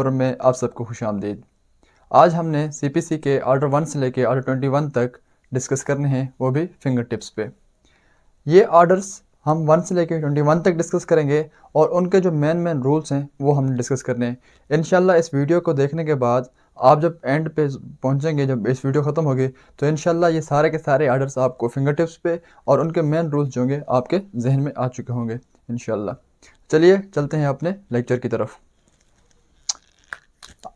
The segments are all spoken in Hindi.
फोरम में आप सबको खुशामदीद। आज हमने सीपीसी के ऑर्डर 1 से लेके ऑर्डर 21 तक डिस्कस करने हैं, वो भी फिंगर टिप्स पे। ये ऑर्डर्स हम 1 से लेके 21 तक डिस्कस करेंगे और उनके जो मेन रूल्स हैं वो हम डिस्कस करने हैं। इंशाल्लाह इस वीडियो को देखने के बाद आप जब एंड पे पहुंचेंगे, जब इस वीडियो ख़त्म होगी, तो इंशाल्लाह ये सारे के सारे ऑर्डर्स आपको फिंगर टिप्स पे और उनके मेन रूल्स जो होंगे आपके जहन में आ चुके होंगे इंशाल्लाह। चलिए चलते हैं अपने लेक्चर की तरफ।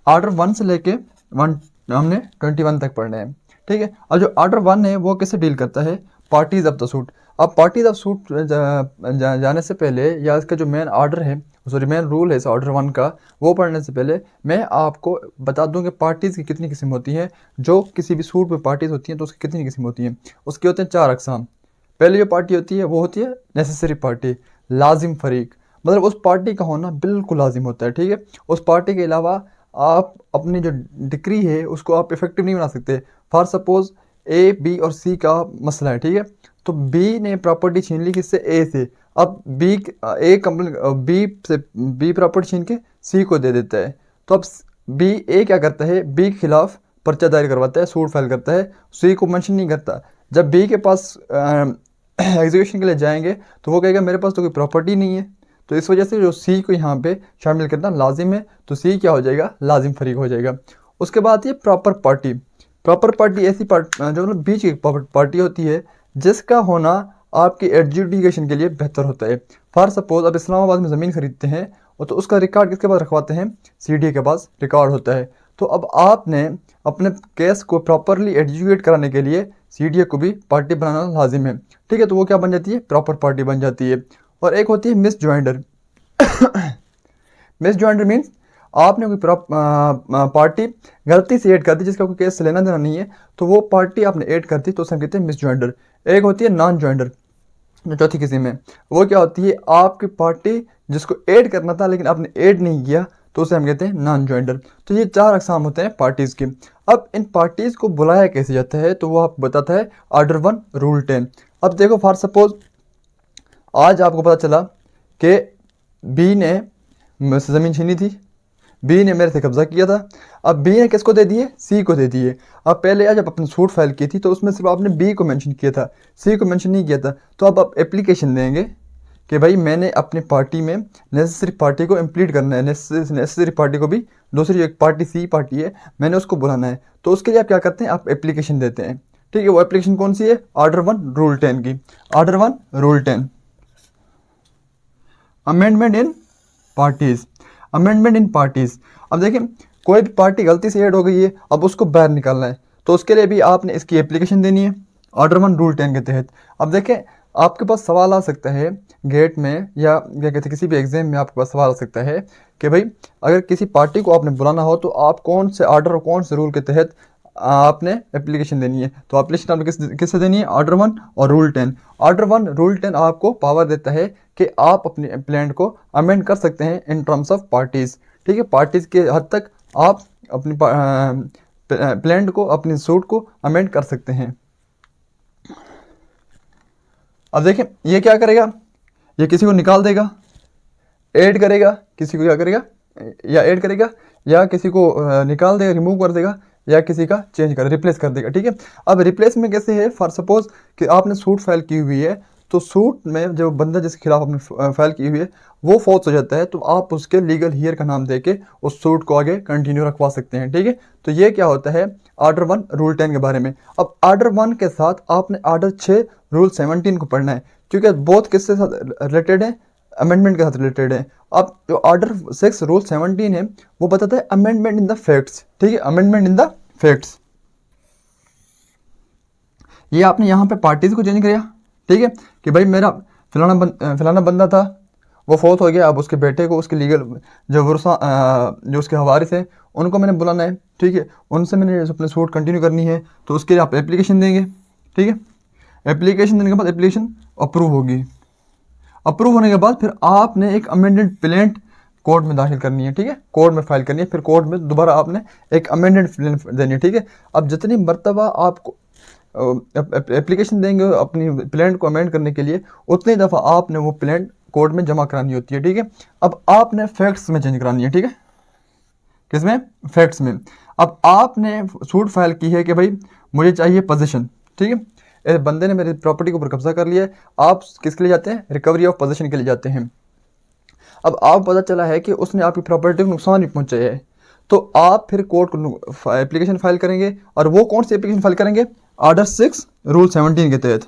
ऑर्डर 1 से लेके हमने 21 तक पढ़ने हैं, ठीक है। अब जो ऑर्डर 1 है वो किससे डील करता है? Parties of the suit. अब पार्टीज ऑफ सूट जाने से पहले, या इसका जो मेन ऑर्डर है, सॉरी मेन रूल है इस ऑर्डर 1 का, वो पढ़ने से पहले मैं आपको बता दूं कि पार्टीज़ की कितनी किस्म होती हैं। जो किसी भी सूट में पार्टीज़ होती हैं तो उसकी कितनी किस्म होती हैं? उसके होते हैं 4 अक़साम। पहले जो पार्टी होती है वो होती है नेसेसरी पार्टी, लाजिम फरीक, मतलब उस पार्टी का होना बिल्कुल लाजिम होता है, ठीक है। उस पार्टी के अलावा आप अपनी जो डिक्री है उसको आप इफेक्टिव नहीं बना सकते। फॉर सपोज ए, बी और सी का मसला है, ठीक है। तो बी ने प्रॉपर्टी छीन ली किससे? ए से। अब बी प्रॉपर्टी छीन के सी को दे देता है। तो अब बी ए क्या करता है? बी के खिलाफ पर्चा दायर करवाता है, सूट फाइल करता है, सी को मेंशन नहीं करता। जब बी के पास एग्जीक्यूशन के लिए जाएंगे तो वो कहेगा मेरे पास तो कोई प्रॉपर्टी नहीं है। तो इस वजह से जो सी को यहाँ पे शामिल करना लाजिम है, तो सी क्या हो जाएगा? लाजिम फरीक हो जाएगा। उसके बाद ये प्रॉपर पार्टी। प्रॉपर पार्टी ऐसी जो मतलब बीच की पार्टी होती है जिसका होना आपकी एडजुडिकेशन के लिए बेहतर होता है। फॉर सपोज अब इस्लामाबाद में ज़मीन खरीदते हैं और तो उसका रिकॉर्ड किसके पास रखवाते हैं? सीडीए के पास रिकॉर्ड होता है। तो अब आपने अपने केस को प्रॉपरली एडजुकेट कराने के लिए सीडीए को भी पार्टी बनाना लाजिम है, ठीक है। तो वो क्या बन जाती है? प्रॉपर पार्टी बन जाती है। और एक होती है miss joinder. Miss joinder means आपने कोई पार्टी गलती से ऐड कर दी जिसका कोई केस लेना देना नहीं है, तो वो पार्टी आपने ऐड कर दी तो उसे हम कहते हैं मिस ज्वाइंडर। एक होती है नॉन ज्वाइंडर, जो चौथी किस्म है। वो क्या होती है? आपकी पार्टी जिसको ऐड करना था लेकिन आपने ऐड नहीं किया, तो उसे हम कहते हैं नॉन ज्वाइंडर। तो ये 4 अक़साम होते हैं पार्टीज़ के। अब इन पार्टीज़ को बुलाया कैसे जाता है? तो वो आपको बताता है ऑर्डर 1 रूल 10। अब देखो फॉर सपोज आज आपको पता चला कि बी ने मुझसे ज़मीन छीनी थी, बी ने मेरे से कब्ज़ा किया था। अब बी ने किसको दे दिए? सी को दे दिए। अब पहले आज जब अपनी सूट फाइल की थी तो उसमें सिर्फ आपने बी को मेंशन किया था, सी को मेंशन नहीं किया था। तो अब आप एप्लीकेशन देंगे कि भाई मैंने अपनी पार्टी में नेसेसरी पार्टी को इम्प्लीट करना है, नेसेसरी पार्टी को भी, दूसरी एक पार्टी सी पार्टी है, मैंने उसको बुलाना है। तो उसके लिए आप क्या करते हैं? आप एप्लीकेशन देते हैं, ठीक है। वो एप्लीकेशन कौन सी है? ऑर्डर 1 रूल 10 की। Order 1 rule 10, amendment in parties. Amendment in parties. अब देखिए कोई भी पार्टी गलती से ऐड हो गई है, अब उसको बाहर निकालना है, तो उसके लिए भी आपने इसकी एप्लीकेशन देनी है ऑर्डर 1 रूल 10 के तहत। अब देखें आपके पास सवाल आ सकता है गेट में, या क्या कहते हैं किसी भी एग्जाम में आपके पास सवाल आ सकता है कि भाई अगर किसी पार्टी को आपने बुलाना हो तो आप कौन से ऑर्डर और कौन से रूल के तहत आपने एप्लीकेशन देनी है। तो एप्लीकेशन आपने किससे देनी है? ऑर्डर 1 और रूल 10। ऑर्डर 1 रूल 10 आपको पावर देता है कि आप अपने प्लान को अमेंड कर सकते हैं इन टर्म्स ऑफ पार्टीज़, ठीक है। पार्टीज़ के हद तक आप अपनी प्लान को, अपनी सूट को अमेंड कर सकते हैं। अब देखें ये क्या करेगा? ये किसी को निकाल देगा, ऐड करेगा, किसी को क्या करेगा? या ऐड करेगा, या किसी को निकाल देगा, रिमूव कर देगा, या किसी का चेंज कर, रिप्लेस कर देगा, ठीक है। अब रिप्लेस में कैसे है? फॉर सपोज कि आपने सूट फाइल की हुई है, तो सूट में जो बंदा जिसके खिलाफ आपने फाइल की हुई है वो फौत हो जाता है, तो आप उसके लीगल हियर का नाम देके उस सूट को आगे कंटिन्यू रखवा सकते हैं, ठीक है। तो ये क्या होता है ऑर्डर 1 रूल 10 के बारे में। अब ऑर्डर 1 के साथ आपने ऑर्डर 6 रूल 17 को पढ़ना है, क्योंकि बहुत किसके साथ रिलेटेड है? अमेंडमेंट के साथ रिलेटेड है। अब जो ऑर्डर 6 रूल 17 है वो बताता है अमेंडमेंट इन द फैक्ट्स, ठीक है। अमेंडमेंट इन द फैक्ट्स, ये आपने यहाँ पे पार्टीज को चेंज किया, ठीक है, कि भाई मेरा फलाना बंदा था, वो फौत हो गया, अब उसके बेटे को, उसके लीगल जो वर्सा जो उसके हवारिस हैं उनको मैंने बुलाना है, ठीक है। उनसे मैंने अपने सूट कंटिन्यू करनी है, तो उसके लिए आप एप्लीकेशन देंगे, ठीक है। एप्लीकेशन देने के बाद एप्लीकेशन अप्रूव होगी। अप्रूव होने के बाद फिर आपने एक अमेंडेड प्लान कोर्ट में दाखिल करनी है, ठीक है, कोर्ट में फाइल करनी है, फिर कोर्ट में दोबारा आपने एक अमेंडेड प्लान देनी है, ठीक है। अब जितनी मरतबा आपको एप्लीकेशन देंगे अपनी प्लान को अमेंड करने के लिए, उतनी दफ़ा आपने वो प्लान कोर्ट में जमा करानी होती है, ठीक है। अब आपने फैक्ट्स में चेंज करानी है, ठीक है, किसमें? फैक्ट्स में। अब आपने सूट फाइल की है कि भाई मुझे चाहिए पोजीशन, ठीक है, इस बंदे ने मेरी प्रॉपर्टी के ऊपर कब्जा कर लिया है, आप किसके लिए जाते हैं? रिकवरी ऑफ पोजीशन के लिए जाते हैं। अब आप पता चला है कि उसने आपकी प्रॉपर्टी को नुकसान भी पहुंचाया है, तो आप फिर कोर्ट को एप्लीकेशन फाइल करेंगे, और वो कौन सी एप्लीकेशन फाइल करेंगे? ऑर्डर 6 रूल 17 के तहत।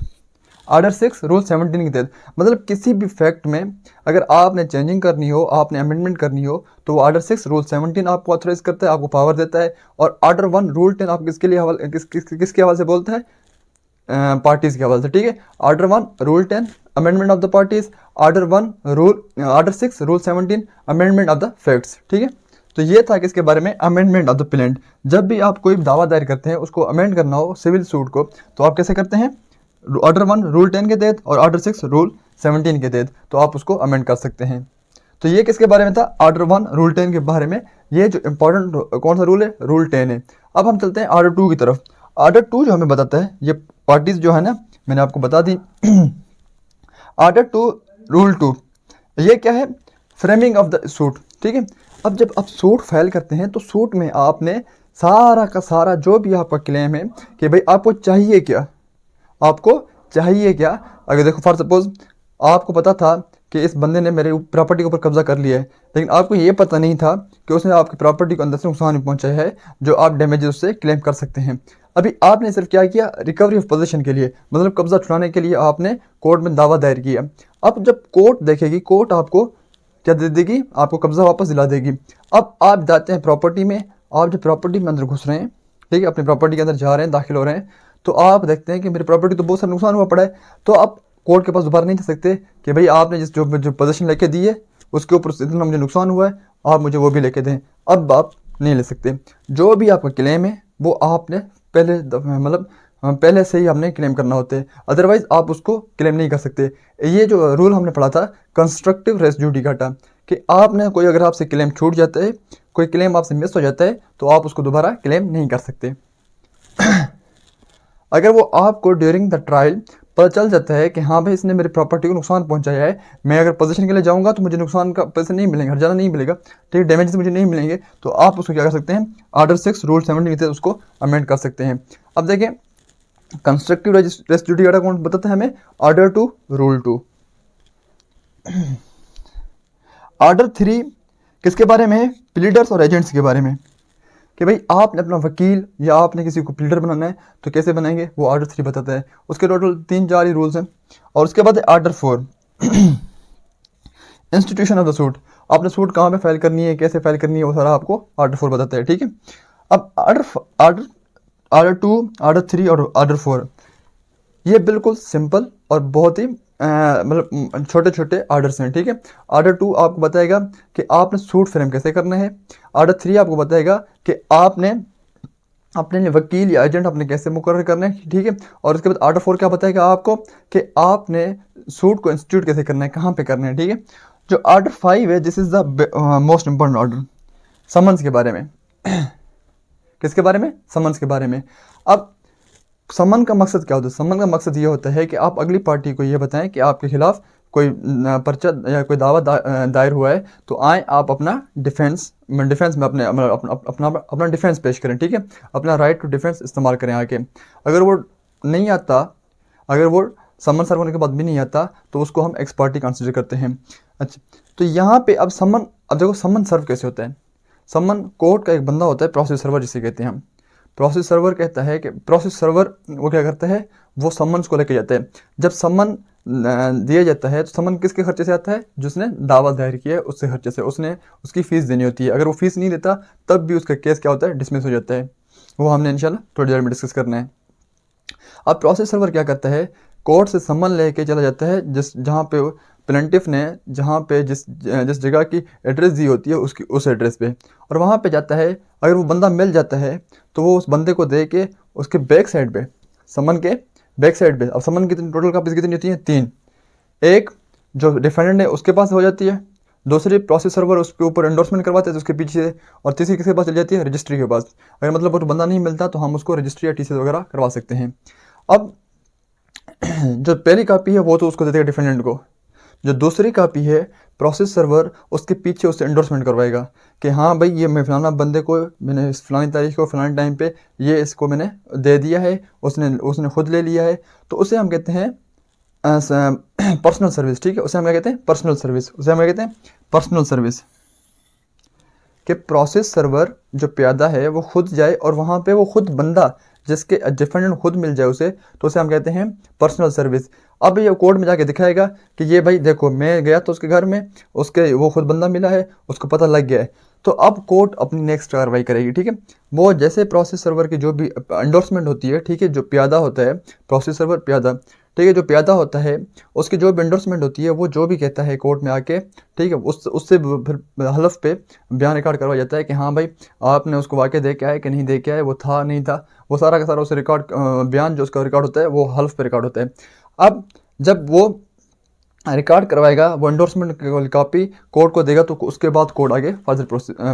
ऑर्डर 6 रूल 17 के तहत मतलब किसी भी फैक्ट में अगर आपने चेंजिंग करनी हो, आपने अमेंडमेंट करनी हो, तो वो ऑर्डर 6 रूल 17 आपको ऑथराइज करता है, आपको पावर देता है। और ऑर्डर 1 रूल 10 आप किसके लिए हवाले किसके हवाले से बोलता है? पार्टीज के हवाले से, ठीक है। Order 1 rule 10 amendment of the parties, order 6 rule 17 amendment of the facts, ठीक है। तो ये था किसके बारे में? Amendment of the plaint. जब भी आप कोई दावा दायर करते हैं, उसको अमेंड करना हो सिविल सूट को, तो आप कैसे करते हैं? ऑर्डर 1 रूल 10 के तहत और ऑर्डर 6 रूल 17 के तहत, तो आप उसको अमेंड कर सकते हैं। तो ये किसके बारे में था? ऑर्डर 1 रूल 10 के बारे में। ये जो इंपॉर्टेंट कौन सा रूल है? रूल 10 है। अब हम चलते हैं ऑर्डर 2 की तरफ। ऑर्डर 2 जो हमें बताता है, ये पार्टीज जो है ना, मैंने आपको बता दी। ऑर्डर 2 रूल 2, ये क्या है? फ्रेमिंग ऑफ द सूट, ठीक है। अब जब आप सूट फाइल करते हैं, तो सूट में आपने सारा का सारा जो भी आपका क्लेम है कि भाई आपको चाहिए क्या, आपको चाहिए क्या। अगर देखो फॉर सपोज आपको पता था कि इस बंदे ने मेरे प्रॉपर्टी के ऊपर कब्जा कर लिया है, लेकिन आपको ये पता नहीं था कि उसने आपकी प्रॉपर्टी को अंदर से नुकसान भी पहुंचाया है, जो आप डैमेजेस उससे क्लेम कर सकते हैं। अभी आपने सिर्फ क्या किया? रिकवरी ऑफ पोजीशन के लिए, मतलब कब्जा छुड़ाने के लिए आपने कोर्ट में दावा दायर किया। अब जब कोर्ट देखेगी, कोर्ट आपको क्या दे देगी? आपको कब्जा वापस दिला देगी। अब आप जाते हैं प्रॉपर्टी में, आप जब प्रॉपर्टी में अंदर घुस रहे हैं, ठीक है, अपनी प्रॉपर्टी के अंदर जा रहे हैं, दाखिल हो रहे हैं, तो आप देखते हैं कि मेरी प्रॉपर्टी तो बहुत सारा नुकसान हुआ पड़ा है। तो आप कोर्ट के पास दोबारा नहीं जा सकते कि भाई आपने जो पोजीशन लेके दी है उसके ऊपर इतना मुझे नुकसान हुआ है, आप मुझे वो भी लेके दें। अब आप नहीं ले सकते। जो भी आपका क्लेम है वो आपने पहले से ही आपने क्लेम करना होता है, अदरवाइज आप उसको क्लेम नहीं कर सकते। ये जो रूल हमने पढ़ा था कंस्ट्रक्टिव रेसिड्यूटी का, कि आपने कोई अगर आपसे क्लेम छूट जाता है, कोई क्लेम आपसे मिस हो जाता है, तो आप उसको दोबारा क्लेम नहीं कर सकते। अगर वो आपको ड्यूरिंग द ट्रायल पता चल जाता है कि हाँ भाई इसने मेरी प्रॉपर्टी को नुकसान पहुंचाया है, मैं अगर पोजीशन के लिए जाऊंगा तो मुझे नुकसान का पैसे नहीं मिलेंगे, हर्जाना नहीं मिलेगा, ठीक है, डैमेजेस मुझे नहीं मिलेंगे, तो आप उसको क्या कर सकते हैं? ऑर्डर 6 रूल 17 के तहत उसको अमेंड कर सकते हैं। अब देखें कंस्ट्रक्टिव रेसिड्यूटी का कौन बताता है हमें? Order 2 rule 2। ऑर्डर 3 किसके बारे में है? प्लीडर्स और एजेंट्स के बारे में, कि भाई आपने अपना वकील या आपने किसी को प्लीडर बनाना है तो कैसे बनाएंगे, वो ऑर्डर 3 बताता है। उसके टोटल 3-4 ही रूल्स हैं। और उसके बाद है order 4 institution of the suit. आपने सूट कहाँ पे फाइल करनी है, कैसे फाइल करनी है, वो सारा आपको ऑर्डर 4 बताता है, ठीक है। अब ऑर्डर 2, ऑर्डर 3 और ऑर्डर 4 ये बिल्कुल सिंपल और बहुत ही मतलब छोटे छोटे ऑर्डर्स हैं, ठीक है। ऑर्डर 2 आपको बताएगा कि आपने सूट फ्रेम कैसे करना है। ऑर्डर 3 आपको बताएगा कि आपने अपने लिए वकील या एजेंट अपने कैसे मुकर्रर करना है, ठीक है। और उसके बाद ऑर्डर 4 क्या बताएगा आपको कि आपने सूट को इंस्टीट्यूट कैसे करना है, कहाँ पे करना है, ठीक है। जो ऑर्डर 5 है, this is the most important order, summons के बारे में। किसके बारे में? समन्स के बारे में। अब समन का मकसद क्या होता है? समन का मकसद ये होता है कि आप अगली पार्टी को ये बताएं कि आपके खिलाफ कोई पर्चा या कोई दावा दायर हुआ है, तो आए आप अपना डिफेंस में अपना डिफेंस पेश करें, ठीक है, अपना राइट टू डिफेंस इस्तेमाल करें आके। अगर वो नहीं आता, अगर वो समन सर्व होने के बाद भी नहीं आता, तो उसको हम एक्स पार्टी कंसिडर करते हैं। अच्छा, तो यहाँ पे अब देखो समन सर्व कैसे होता है। समन कोर्ट का एक बंदा होता है, प्रोसेस सर्वर जिसे कहते हैं हम। प्रोसेस सर्वर कहता है कि प्रोसेस सर्वर वो क्या करता है, वो समन्स को लेके जाता है। जब समन दिया जाता है तो समन किसके खर्चे से आता है? जिसने दावा दायर किया है उससे खर्चे से, उसने उसकी फ़ीस देनी होती है। अगर वो फीस नहीं देता तब भी उसका केस क्या होता है? डिसमिस हो जाता है। वो हमने इंशाल्लाह थोड़ी देर में डिस्कस करना है। अब प्रोसेस सर्वर क्या करता है? कोर्ट से समन लेके चला जाता है जहाँ पे प्लेंटिफ ने जिस जगह की एड्रेस दी होती है उस एड्रेस पे, और वहाँ पे जाता है। अगर वो बंदा मिल जाता है तो वो उस बंदे को दे के उसके बैक साइड पे, समन के बैक साइड पे, अब समन कितनी टोटल कापीज कितनी होती हैं? 3। एक जो डिफेंडेंट है उसके पास हो जाती है, दूसरी प्रोसेस सर्वर उसके ऊपर एंडोर्समेंट करवाते हैं तो उसके पीछे, और तीसरी किसके पास चली जाती है? रजिस्ट्री के पास। अगर मतलब वो बंदा नहीं मिलता तो हम उसको रजिस्ट्री या टीसी वगैरह करवा सकते हैं। अब जो पहली कापी है वो तो उसको देते हैं डिफेंडेंट को, जो दूसरी कापी है प्रोसेस सर्वर उसके पीछे उससे एंडोर्समेंट करवाएगा कि हाँ भाई ये मैं फलाना बंदे को मैंने इस फलानी तारीख को फलाने टाइम पे ये इसको मैंने दे दिया है, उसने उसने खुद ले लिया है। तो उसे हम कहते हैं पर्सनल सर्विस। ठीक है, उसे हम क्या कहते हैं? Personal service. उसे हम क्या कहते हैं? Personal service. कि प्रोसेस सर्वर जो प्यादा है वो खुद जाए और वहाँ पे वो खुद बंदा जिसके डिफेंडेंट खुद मिल जाए उसे, तो उसे हम कहते हैं पर्सनल सर्विस। अब ये कोर्ट में जाके दिखाएगा कि ये भाई देखो मैं गया तो उसके घर में, उसके वो खुद बंदा मिला है, उसको पता लग गया है। तो अब कोर्ट अपनी नेक्स्ट कार्रवाई करेगी। ठीक है, वो जैसे प्रोसेस सर्वर की जो भी एंडोर्समेंट होती है, ठीक है, जो प्यादा होता है प्रोसेस सर्वर प्यादा, ठीक है, जो प्यादा होता है उसकी जो भी एंडोर्समेंट होती है वो जो भी कहता है कोर्ट में आके, ठीक है, उससे फिर हलफ पे बयान रिकॉर्ड करवाया जाता है कि हाँ भाई आपने उसको वाकई दे के आए कि नहीं दे के आए, वो था नहीं था, वो सारा का सारा उसे रिकॉर्ड बयान जो उसका रिकॉर्ड होता है वो हल्फ पे रिकॉर्ड होता है। अब जब वो रिकॉर्ड करवाएगा वो एंडोर्समेंट कॉपी कोर्ट को देगा, तो उसके बाद कोर्ट आगे फर्दर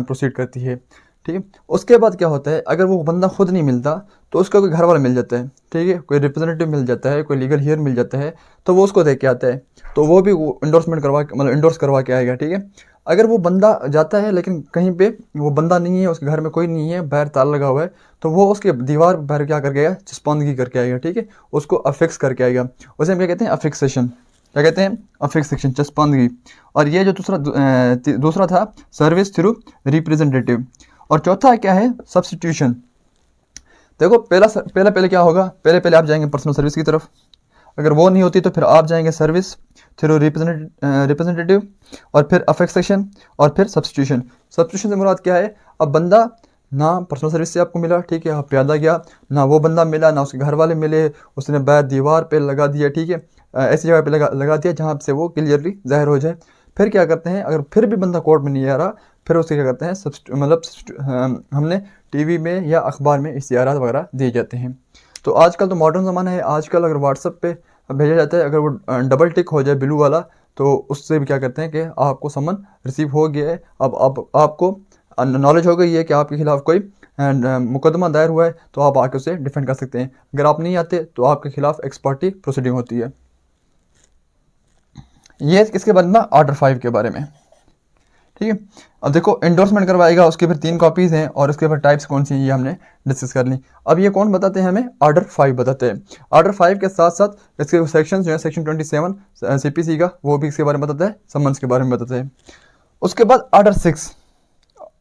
प्रोसीड करती है। ठीक है, उसके बाद क्या होता है, अगर वो बंदा खुद नहीं मिलता तो उसका कोई घर वाला मिल जाता है, ठीक है, कोई रिप्रेजेंटेटिव मिल जाता है, कोई लीगल हियर मिल जाता है, तो वो उसको दे के आता है, तो वो भी वो एंडोर्समेंट करवा मतलब एंडोर्स करवा के आएगा। ठीक है, अगर वो बंदा जाता है लेकिन कहीं पे वो बंदा नहीं है, उसके घर में कोई नहीं है, बाहर ताला लगा हुआ है, तो वो उसके दीवार बाहर क्या करके आएगा? चस्पानगी करके आएगा। ठीक है, उसको अफिक्स करके आएगा। उसे हम क्या कहते हैं? अफिक्सेशन। क्या कहते हैं? अफिक्सेशन, चस्पानगी। और ये जो दूसरा था सर्विस थ्रू रिप्रेजेंटेटिव। और चौथा क्या है? सब्स्टिट्यूशन। देखो पहले क्या होगा, पहले आप जाएंगे पर्सनल सर्विस की तरफ, अगर वो नहीं होती तो फिर आप जाएंगे सर्विस थ्रू रिप्रेजेंटेटिव, और फिर अफेक्सेशन, और फिर सब्स्टिट्यूशन। सब्स्टिट्यूशन से मुराद क्या है? अब बंदा ना पर्सनल सर्विस से आपको मिला, ठीक है, आप प्यादा गया, ना वो बंदा मिला, ना उसके घर वाले मिले, उसने बाहर दीवार पे लगा दिया, ठीक है, ऐसी जगह पे लगा दिया जहाँ से वो क्लियरली जाहिर हो जाए। फिर क्या करते हैं, अगर फिर भी बंदा कोर्ट में नहीं आ रहा, फिर उसके क्या करते हैं? मतलब हमने टीवी में या अखबार में इश्तिहारात वगैरह दिए जाते हैं। तो आजकल तो मॉडर्न ज़माना है, आजकल अगर व्हाट्सएप पे भेजा जाता है, अगर वो डबल टिक हो जाए ब्लू वाला, तो उससे भी क्या करते हैं कि आपको समन रिसीव हो गया है, अब आपको नॉलेज हो गई है कि आपके खिलाफ़ कोई मुकदमा दायर हुआ है, तो आप आके उसे डिफेंड कर सकते हैं। अगर आप नहीं आते तो आपके खिलाफ़ एक्स पार्टी प्रोसीडिंग होती है। ये इसके बाद में ऑर्डर 5 के बारे में। ठीक है, अब देखो एंडोर्समेंट करवाएगा, उसके फिर 3 कॉपीज़ हैं, और उसके फिर टाइप्स कौन सी हैं ये हमने डिस्कस कर ली। अब ये कौन बताते हैं हमें? ऑर्डर 5 बताते हैं। ऑर्डर 5 के साथ साथ इसके सेक्शन जो है सेक्शन 27 CPC का, वो भी इसके बारे में बताता है, समन्स के बारे में बताते हैं। उसके बाद ऑर्डर 6,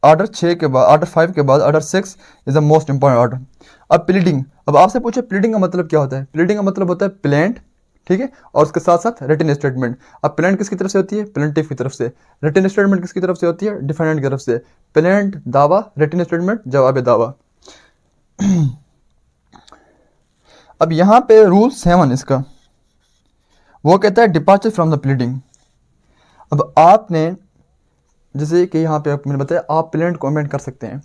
ऑर्डर 6 के बाद, ऑर्डर 5 के बाद order 6 is the most important order. अब प्लीडिंग, अब आपसे पूछे प्लीडिंग का मतलब क्या होता है? प्लीडिंग का मतलब होता है प्लेंट, ठीक है, और उसके साथ साथ रिटन स्टेटमेंट। अब प्लेंट किसकी तरफ से होती है? प्लेंटिफ की तरफ से। रिटन स्टेटमेंट किसकी तरफ से होती है? डिफेंडेंट की तरफ से। प्लेंट दावा, रिटन स्टेटमेंट जवाब दावा। अब यहाँ पे रूल 7 इसका वो कहता है डिपार्चर फ्रॉम द प्लीडिंग। अब आपने जैसे कि यहाँ पे मैंने बताया, आप प्लेंट को अमेंड कर सकते हैं,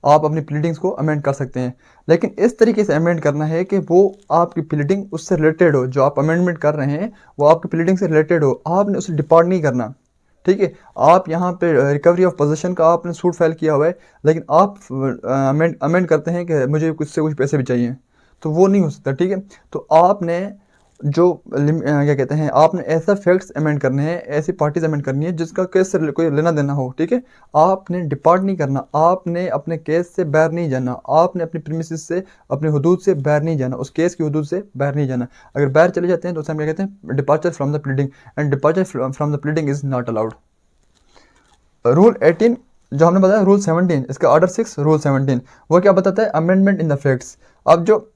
आप अपनी प्लीडिंग्स को अमेंड कर सकते हैं, लेकिन इस तरीके से अमेंड करना है कि वो आपकी प्लीडिंग उससे रिलेटेड हो, जो आप अमेंडमेंट कर रहे हैं वो आपकी प्लीडिंग से रिलेटेड हो, आपने उसे डिपार्ट नहीं करना। ठीक है, आप यहाँ पे रिकवरी ऑफ पोजीशन का आपने सूट फाइल किया हुआ है, लेकिन आप अमेंड करते हैं कि मुझे कुछ से कुछ पैसे भी चाहिए, तो वो नहीं हो सकता। ठीक है, तो आपने जो क्या कहते हैं, आपने ऐसा फैक्ट्स अमेंड करने हैं, ऐसी पार्टीज अमेंड करनी है जिसका केस से कोई लेना देना हो। ठीक है, आपने डिपार्ट नहीं करना, आपने अपने केस से बाहर नहीं जाना, आपने अपनी प्रीमिसेस से, अपने हदूद से बाहर नहीं जाना, उस केस की हदूद से बाहर नहीं जाना। अगर बाहर चले जाते हैं तो उसे हम क्या कहते हैं? Departure from the pleading, and departure from the pleading is not allowed. Rule 18 जो हमने बताया, रूल 17 इसका ऑर्डर 6 रूल 17 वो क्या बताता है? Amendment in the facts. अब जो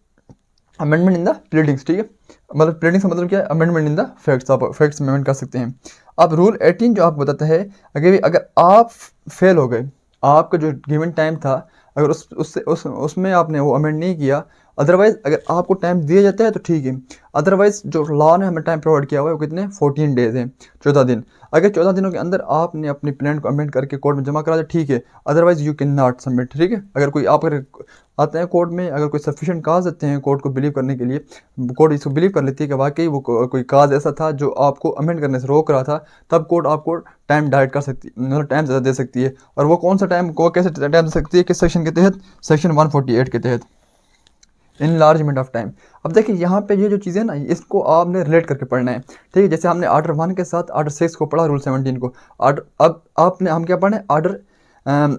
अमेंडमेंट इन द प्लीडिंग्स, ठीक है, मतलब प्लीडिंग्स का मतलब क्या है? अमेंडमेंट इन द फैक्ट्स, आप फैक्ट्स अमेंड कर सकते हैं। अब रूल 18 जो आपको बताता है, अगर आप फेल हो गए, आपका जो गिवन टाइम था अगर उसमें आपने वो अमेंड नहीं किया, अदरवाइज़ अगर आपको टाइम दिया जाता है तो ठीक है, अदरवाइज़ जो लॉ ने हमें टाइम प्रोवाइड किया हुआ है वो कितने? 14 डेज़ हैं, 14 दिन। अगर 14 दिनों के अंदर आपने अपनी प्लान को अमेंड करके कोर्ट में जमा करा दिया, ठीक है, otherwise you can not submit. ठीक है, अगर कोई आप आते हैं कोर्ट में, अगर कोई सफिशिएंट काज देते हैं कोर्ट को बिलीव करने के लिए, कोर्ट इसको बिलीव कर लेती है कि वाकई वो कोई काज ऐसा था जो आपको अमेंड करने से रोक रहा था, तब कोर्ट आपको टाइम डाइट कर सकती है, मतलब टाइम ज़्यादा दे सकती है। और वो कौन सा टाइम को कैसे टाइम दे सकती है? किस सेक्शन के तहत? सेक्शन 148 के तहत। Enlargement of time. अब देखिए यहाँ पे ये जो चीज़ें ना, इसको आपने रिलेट करके पढ़ना है, ठीक है। जैसे हमने आर्डर 1 के साथ आर्डर 6 को पढ़ा, रूल 17 को। आर्डर अब आपने हम क्या पढ़ना है, आर्डर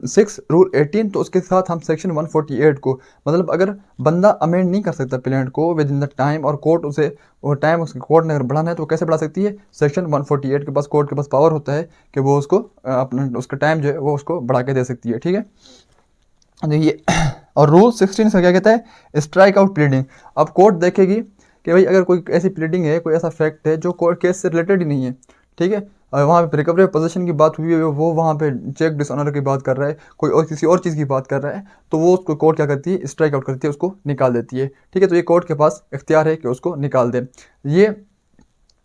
6 रूल 18, तो उसके साथ हम सेक्शन 148 को, मतलब अगर बंदा अमेंड नहीं कर सकता प्लेंट को विद इन द टाइम, और कोर्ट उसे वो टाइम उसके कोर्ट ने अगर बढ़ाना है तो वो कैसे बढ़ा सकती है, सेक्शन 148 के पास, कोर्ट के पास पावर होता है कि वो उसको अपना उसका टाइम जो है वो उसको बढ़ा के दे सकती है, ठीक है। तो ये और रूल 16 से क्या कहता है, स्ट्राइक आउट प्लीडिंग। अब कोर्ट देखेगी कि भाई अगर कोई ऐसी प्लीडिंग है, कोई ऐसा फैक्ट है जो कोर्ट केस से रिलेटेड ही नहीं है, ठीक है, और वहाँ पे रिकवरी ऑफ पोजीशन की बात हुई है, वो वहाँ पे चेक डिसऑनर की बात कर रहा है, कोई और किसी और चीज़ की बात कर रहा है, तो वो उसको कोर्ट क्या करती है, स्ट्राइक आउट करती है, उसको निकाल देती है, ठीक है। तो ये कोर्ट के पास इख्तियार है कि उसको निकाल दे। ये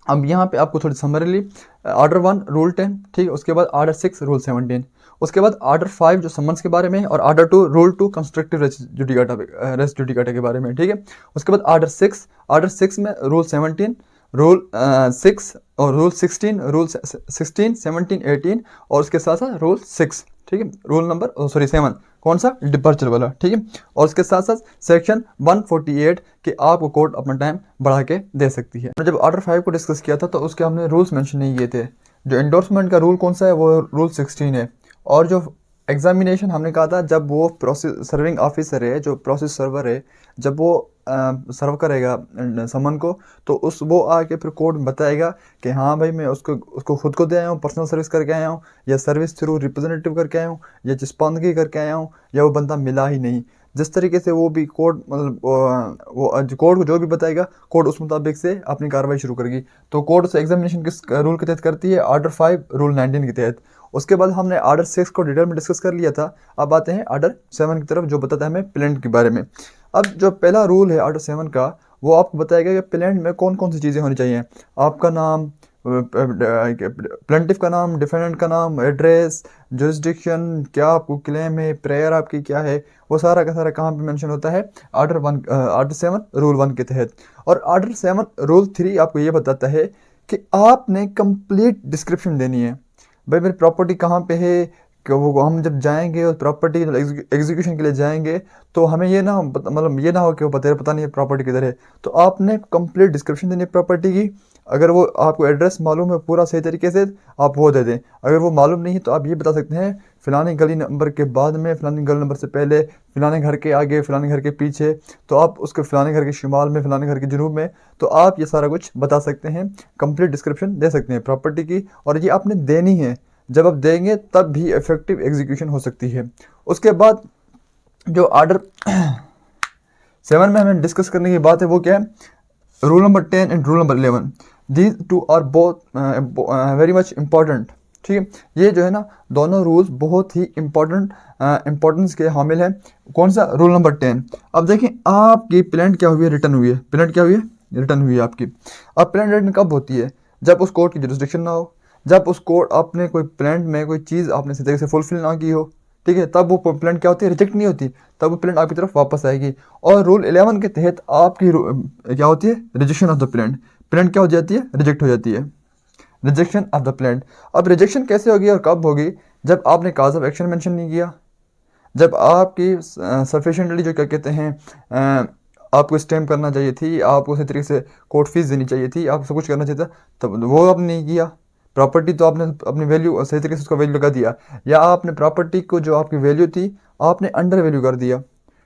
अब यहाँ पे आपको थोड़ी समरली, आर्डर 1 रूल 10, ठीक है, उसके बाद आर्डर 6 रूल 17, उसके बाद आर्डर 5 जो समन्स के बारे में है, और order 2 rule 2 constructive res judicata के बारे में, ठीक है। उसके बाद आर्डर 6 में रूल 17, रूल 6 और रूल 16, रूल 16, 17, 18, और उसके साथ साथ रूल 6, ठीक है, रूल नंबर 7, कौन सा, डिपर्चर वाला, ठीक है। और उसके साथ साथ सेक्शन 148 कि आपको कोर्ट अपना टाइम बढ़ा के दे सकती है। जब आर्डर 5 को डिस्कस किया था तो उसके हमने रूल्स मेंशन नहीं किए थे। जो एंडोर्समेंट का रूल कौन सा है, वो रूल 16 है। और जो एग्जामिनेशन हमने कहा था, जब वो प्रोसेस सर्विंग ऑफिसर है, जो प्रोसेस सर्वर है, जब वो सर्व करेगा समन को, तो वो आके फिर कोर्ट में बताएगा कि हाँ भाई मैं उसको खुद को दे आया हूँ, पर्सनल सर्विस करके आया हूँ, या सर्विस थ्रू रिप्रेजेंटेटिव करके आया हूँ, या चिस्पानगी करके आया हूँ, या वो बंदा मिला ही नहीं। जिस तरीके से वो भी कोर्ट, मतलब वो कोर्ट को जो भी बताएगा, कोर्ट उस मुताबिक से अपनी कार्रवाई शुरू करेगी। तो कोर्ट से एग्जामिनेशन किस रूल के तहत करती है, आर्डर 5 रूल 19 के तहत। उसके बाद हमने आर्डर 6 को डिटेल में डिस्कस कर लिया था। अब आते हैं आर्डर 7 की तरफ, जो बताता है हमें प्लेंट के बारे में। अब जो पहला रूल है आर्डर 7 का, वो आपको बताएगा कि प्लेंट में कौन कौन सी चीज़ें होनी चाहिए। आपका नाम, प्लेंटिफ का नाम, डिफेंडेंट का नाम, एड्रेस, जुरिस्डिक्शन, क्या आपको क्लेम है, प्रेयर आपकी क्या है, वो सारा का सारा कहाँ पे मेंशन होता है, आर्डर 7 रूल 1 के तहत। और आर्डर 7 रूल 3 आपको ये बताता है कि आपने कंप्लीट डिस्क्रिप्शन देनी है। भाई मेरी प्रॉपर्टी कहाँ पे है, कि वो हम जब जाएंगे और प्रॉपर्टी एग्जीक्यूशन के लिए जाएंगे, तो हमें ये ना, मतलब ये ना हो कि वो पता नहीं है प्रॉपर्टी किधर है। तो आपने कंप्लीट डिस्क्रिप्शन देनी है प्रॉपर्टी की। अगर वो आपको एड्रेस मालूम है पूरा सही तरीके से, आप वो दे दें। अगर वो मालूम नहीं है तो आप ये बता सकते हैं, फ़लानी गली नंबर के बाद में, फ़लानी गली नंबर से पहले, फ़लाने घर के आगे, फ़लाने घर के पीछे, तो आप उसके फ़लाने घर के शुमाल में, फ़लाने घर के जुनूब में, तो आप ये सारा कुछ बता सकते हैं, कंप्लीट डिस्क्रिप्शन दे सकते हैं प्रॉपर्टी की। और ये आपने देनी है, जब आप देंगे तब भी इफेक्टिव एग्जीक्यूशन हो सकती है। उसके बाद जो आर्डर 7 में हमें डिस्कस करने की बात है, वो क्या है, rule number 10 and rule number 11। These two are both very much important, ठीक है। ये जो है ना, दोनों रूल्स बहुत ही इम्पोर्टेंस के हामिल हैं। कौन सा, रूल नंबर 10। अब देखें, आपकी प्लेंट क्या हुई है, रिटर्न हुई है, प्लेंट क्या हुई है, रिटर्न हुई है आपकी। अब प्लेंट रिटर्न कब होती है, जब उस कोर्ट की जुरिस्डिक्शन ना हो, जब उस कोर्ट आपने कोई प्लेंट में कोई चीज़ आपने सही तरीके से फुलफिल ना की हो, ठीक है, तब वो प्लेंट क्या होती है, रिजेक्ट नहीं होती, तब वो प्लेंट आपकी तरफ वापस आएगी। और रूल 11 के तहत आपकी क्या होती है, rejection of the plaint. Plaint क्या हो जाती है, रिजेक्ट हो जाती है, रिजेक्शन ऑफ द प्लेंट। अब रिजेक्शन कैसे होगी और कब होगी, जब आपने काज ऑफ एक्शन मेंशन नहीं किया, जब आपकी सफिशेंटली जो क्या कहते हैं, आपको स्टैम्प करना चाहिए थी, आपको उसी तरीके से कोर्ट फीस देनी चाहिए थी, आप सब कुछ करना चाहिए था, तब वो आपने नहीं किया। प्रॉपर्टी तो आपने अपनी वैल्यू सही तरीके से उसका वैल्यू लगा दिया, या आपने प्रॉपर्टी को जो आपकी वैल्यू थी आपने अंडर वैल्यू कर दिया,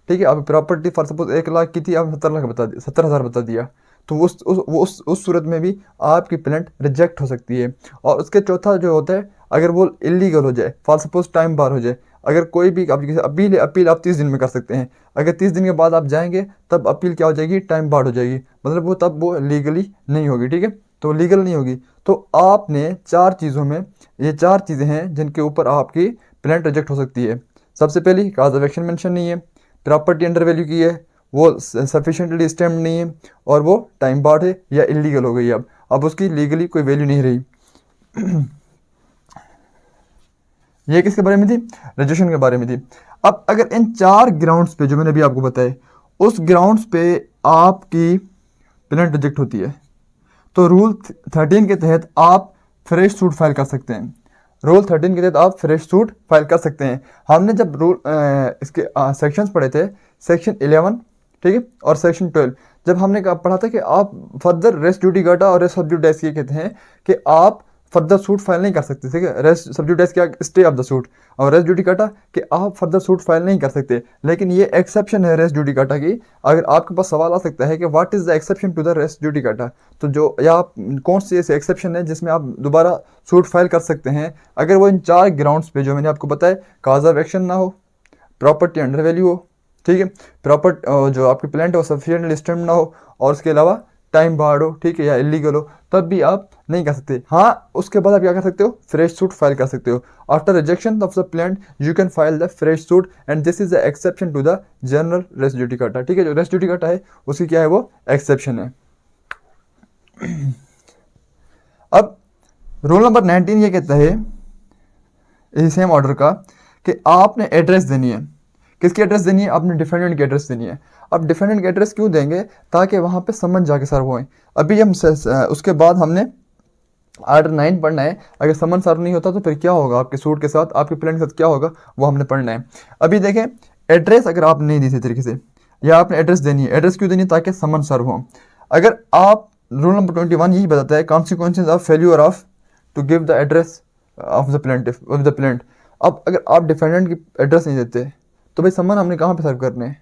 ठीक है। अब प्रॉपर्टी फॉर सपोज 1 लाख की थी, आपने 70 लाख बता दिया, 70,000 बता दिया, तो उस सूरत में भी आपकी प्लेंट रिजेक्ट हो सकती है। और उसके चौथा जो होता है, अगर वो इलीगल हो जाए, फॉर सपोज टाइम बार हो जाए, अगर कोई भी आपकी अपील आप 30 दिन में कर सकते हैं, अगर 30 दिन के बाद आप जाएंगे तब अपील क्या हो जाएगी, टाइम बार हो जाएगी, मतलब वो तब वो लीगली नहीं होगी, ठीक है, तो लीगल नहीं होगी। तो आपने 4 चीज़ों में, ये 4 चीज़ें हैं जिनके ऊपर आपकी प्लेंट रिजेक्ट हो सकती है। सबसे पहली, काज ऑफ एक्शन मेंशन नहीं है, प्रॉपर्टी अंडर वैल्यू की है, वो सफिशिएंटली स्टैम्प नहीं है, और वो टाइम बार्ड है या इलीगल हो गई। अब उसकी लीगली कोई वैल्यू नहीं रही। ये किसके बारे में थी, रजिस्ट्रेशन के बारे में थी। अब अगर इन 4 ग्राउंड्स पे जो मैंने अभी आपको बताए, उस ग्राउंड्स पे आपकी प्लेंट रिजेक्ट होती है, तो रूल 13 के तहत आप फ्रेश सूट फाइल कर सकते हैं। रूल 13 के तहत आप फ्रेश सूट फाइल कर सकते हैं। हमने जब रूल इसके सेक्शंस पढ़े थे, सेक्शन 11 ठीक है। और सेक्शन 12 जब हमने पढ़ा था कि आप फर्दर रेस ड्यूडिकाटा और रेस सब्जुडिस ये कहते हैं कि आप फर्दर सूट फाइल नहीं कर सकते, ठीक है। रेस सब्जुडिस क्या, स्टे ऑफ द सूट, और रेस ड्यूडिकाटा कि आप फर्दर सूट फाइल नहीं कर सकते। लेकिन ये एक्सेप्शन है रेस ड्यूडिकाटा की। अगर आपके पास सवाल आ सकता है कि what is the exception to the res judicata, तो जो या आप कौन सी ऐसे एक्सेप्शन है जिसमें आप दोबारा सूट फाइल कर सकते हैं, अगर वो इन 4 ग्राउंड्स पे जो मैंने आपको बताया, काज ऑफ एक्शन ना हो, प्रॉपर्टी अंडर वैल्यू हो, ठीक है, प्रॉपर जो आपकी प्लांट हो सफिशिएंटली स्टेम ना हो, और उसके अलावा टाइम बार्ड हो, ठीक है, या इलीगल हो, तब भी आप नहीं कर सकते। हाँ, उसके बाद आप क्या कर सकते हो, फ्रेश सूट फाइल कर सकते हो। After rejection of the plaint you can file the fresh suit and this is the exception to the general res judicata, ठीक है। जो रेस ड्यूडिकाटा है उसकी क्या है, वो एक्सेप्शन है। अब रूल नंबर 19 ये कहता है इसी सेम ऑर्डर का कि आपने एड्रेस देनी है। किसकी एड्रेस देनी है, आपने डिफेंडेंट की एड्रेस देनी है। अब डिफेंडेंट की एड्रेस क्यों देंगे, ताकि वहाँ पे समन जाके सर्व होए। अभी हम उसके बाद हमने आर्डर 9 पढ़ना है। अगर समन सर्व नहीं होता तो फिर क्या होगा आपके सूट के साथ, आपके प्लान के साथ क्या होगा, वो हमने पढ़ना है। अभी देखें, एड्रेस अगर आप नहीं दी इसी तरीके से, या आपने एड्रेस देनी है। एड्रेस क्यों देनी है, ताकि समन सर्व हो। अगर आप रूल नंबर 21 यही बताता है consequences of failure of to give the address of the plaint. अब अगर आप डिफेंडेंट की एड्रेस नहीं देते तो भाई समन हमने कहाँ पे सर्व करने हैं।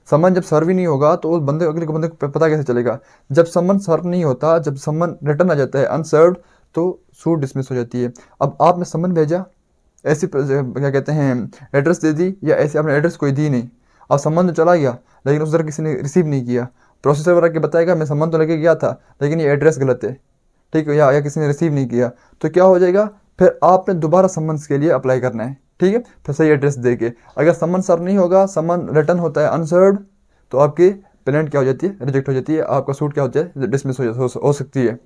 समन जब सर्व ही नहीं होगा तो उस बंदे अगले बंदे को पता कैसे चलेगा। जब समन सर्व नहीं होता, जब समन रिटर्न आ जाता है अनसर्व्ड, तो सूट डिसमिस हो जाती है। अब आपने समन भेजा, ऐसी क्या कहते हैं एड्रेस दे दी, या ऐसे आपने एड्रेस कोई दी नहीं, अब समन तो चला गया लेकिन उस तरह किसी ने रिसीव नहीं किया। प्रोसेसर वाला के बताएगा मैं समन तो लेके गया था लेकिन ये एड्रेस गलत है, ठीक है, या किसी ने रिसीव नहीं किया, तो क्या हो जाएगा, फिर आपने दोबारा समन्स के लिए अप्लाई करना है, ठीक है, फिर सही एड्रेस दे के। अगर समन सर्व नहीं होगा, समन रिटर्न होता है अनसर्व्ड, तो आपकी पेमेंट क्या हो जाती है, रिजेक्ट हो जाती है, आपका सूट क्या होता है, डिसमिस हो सकती है।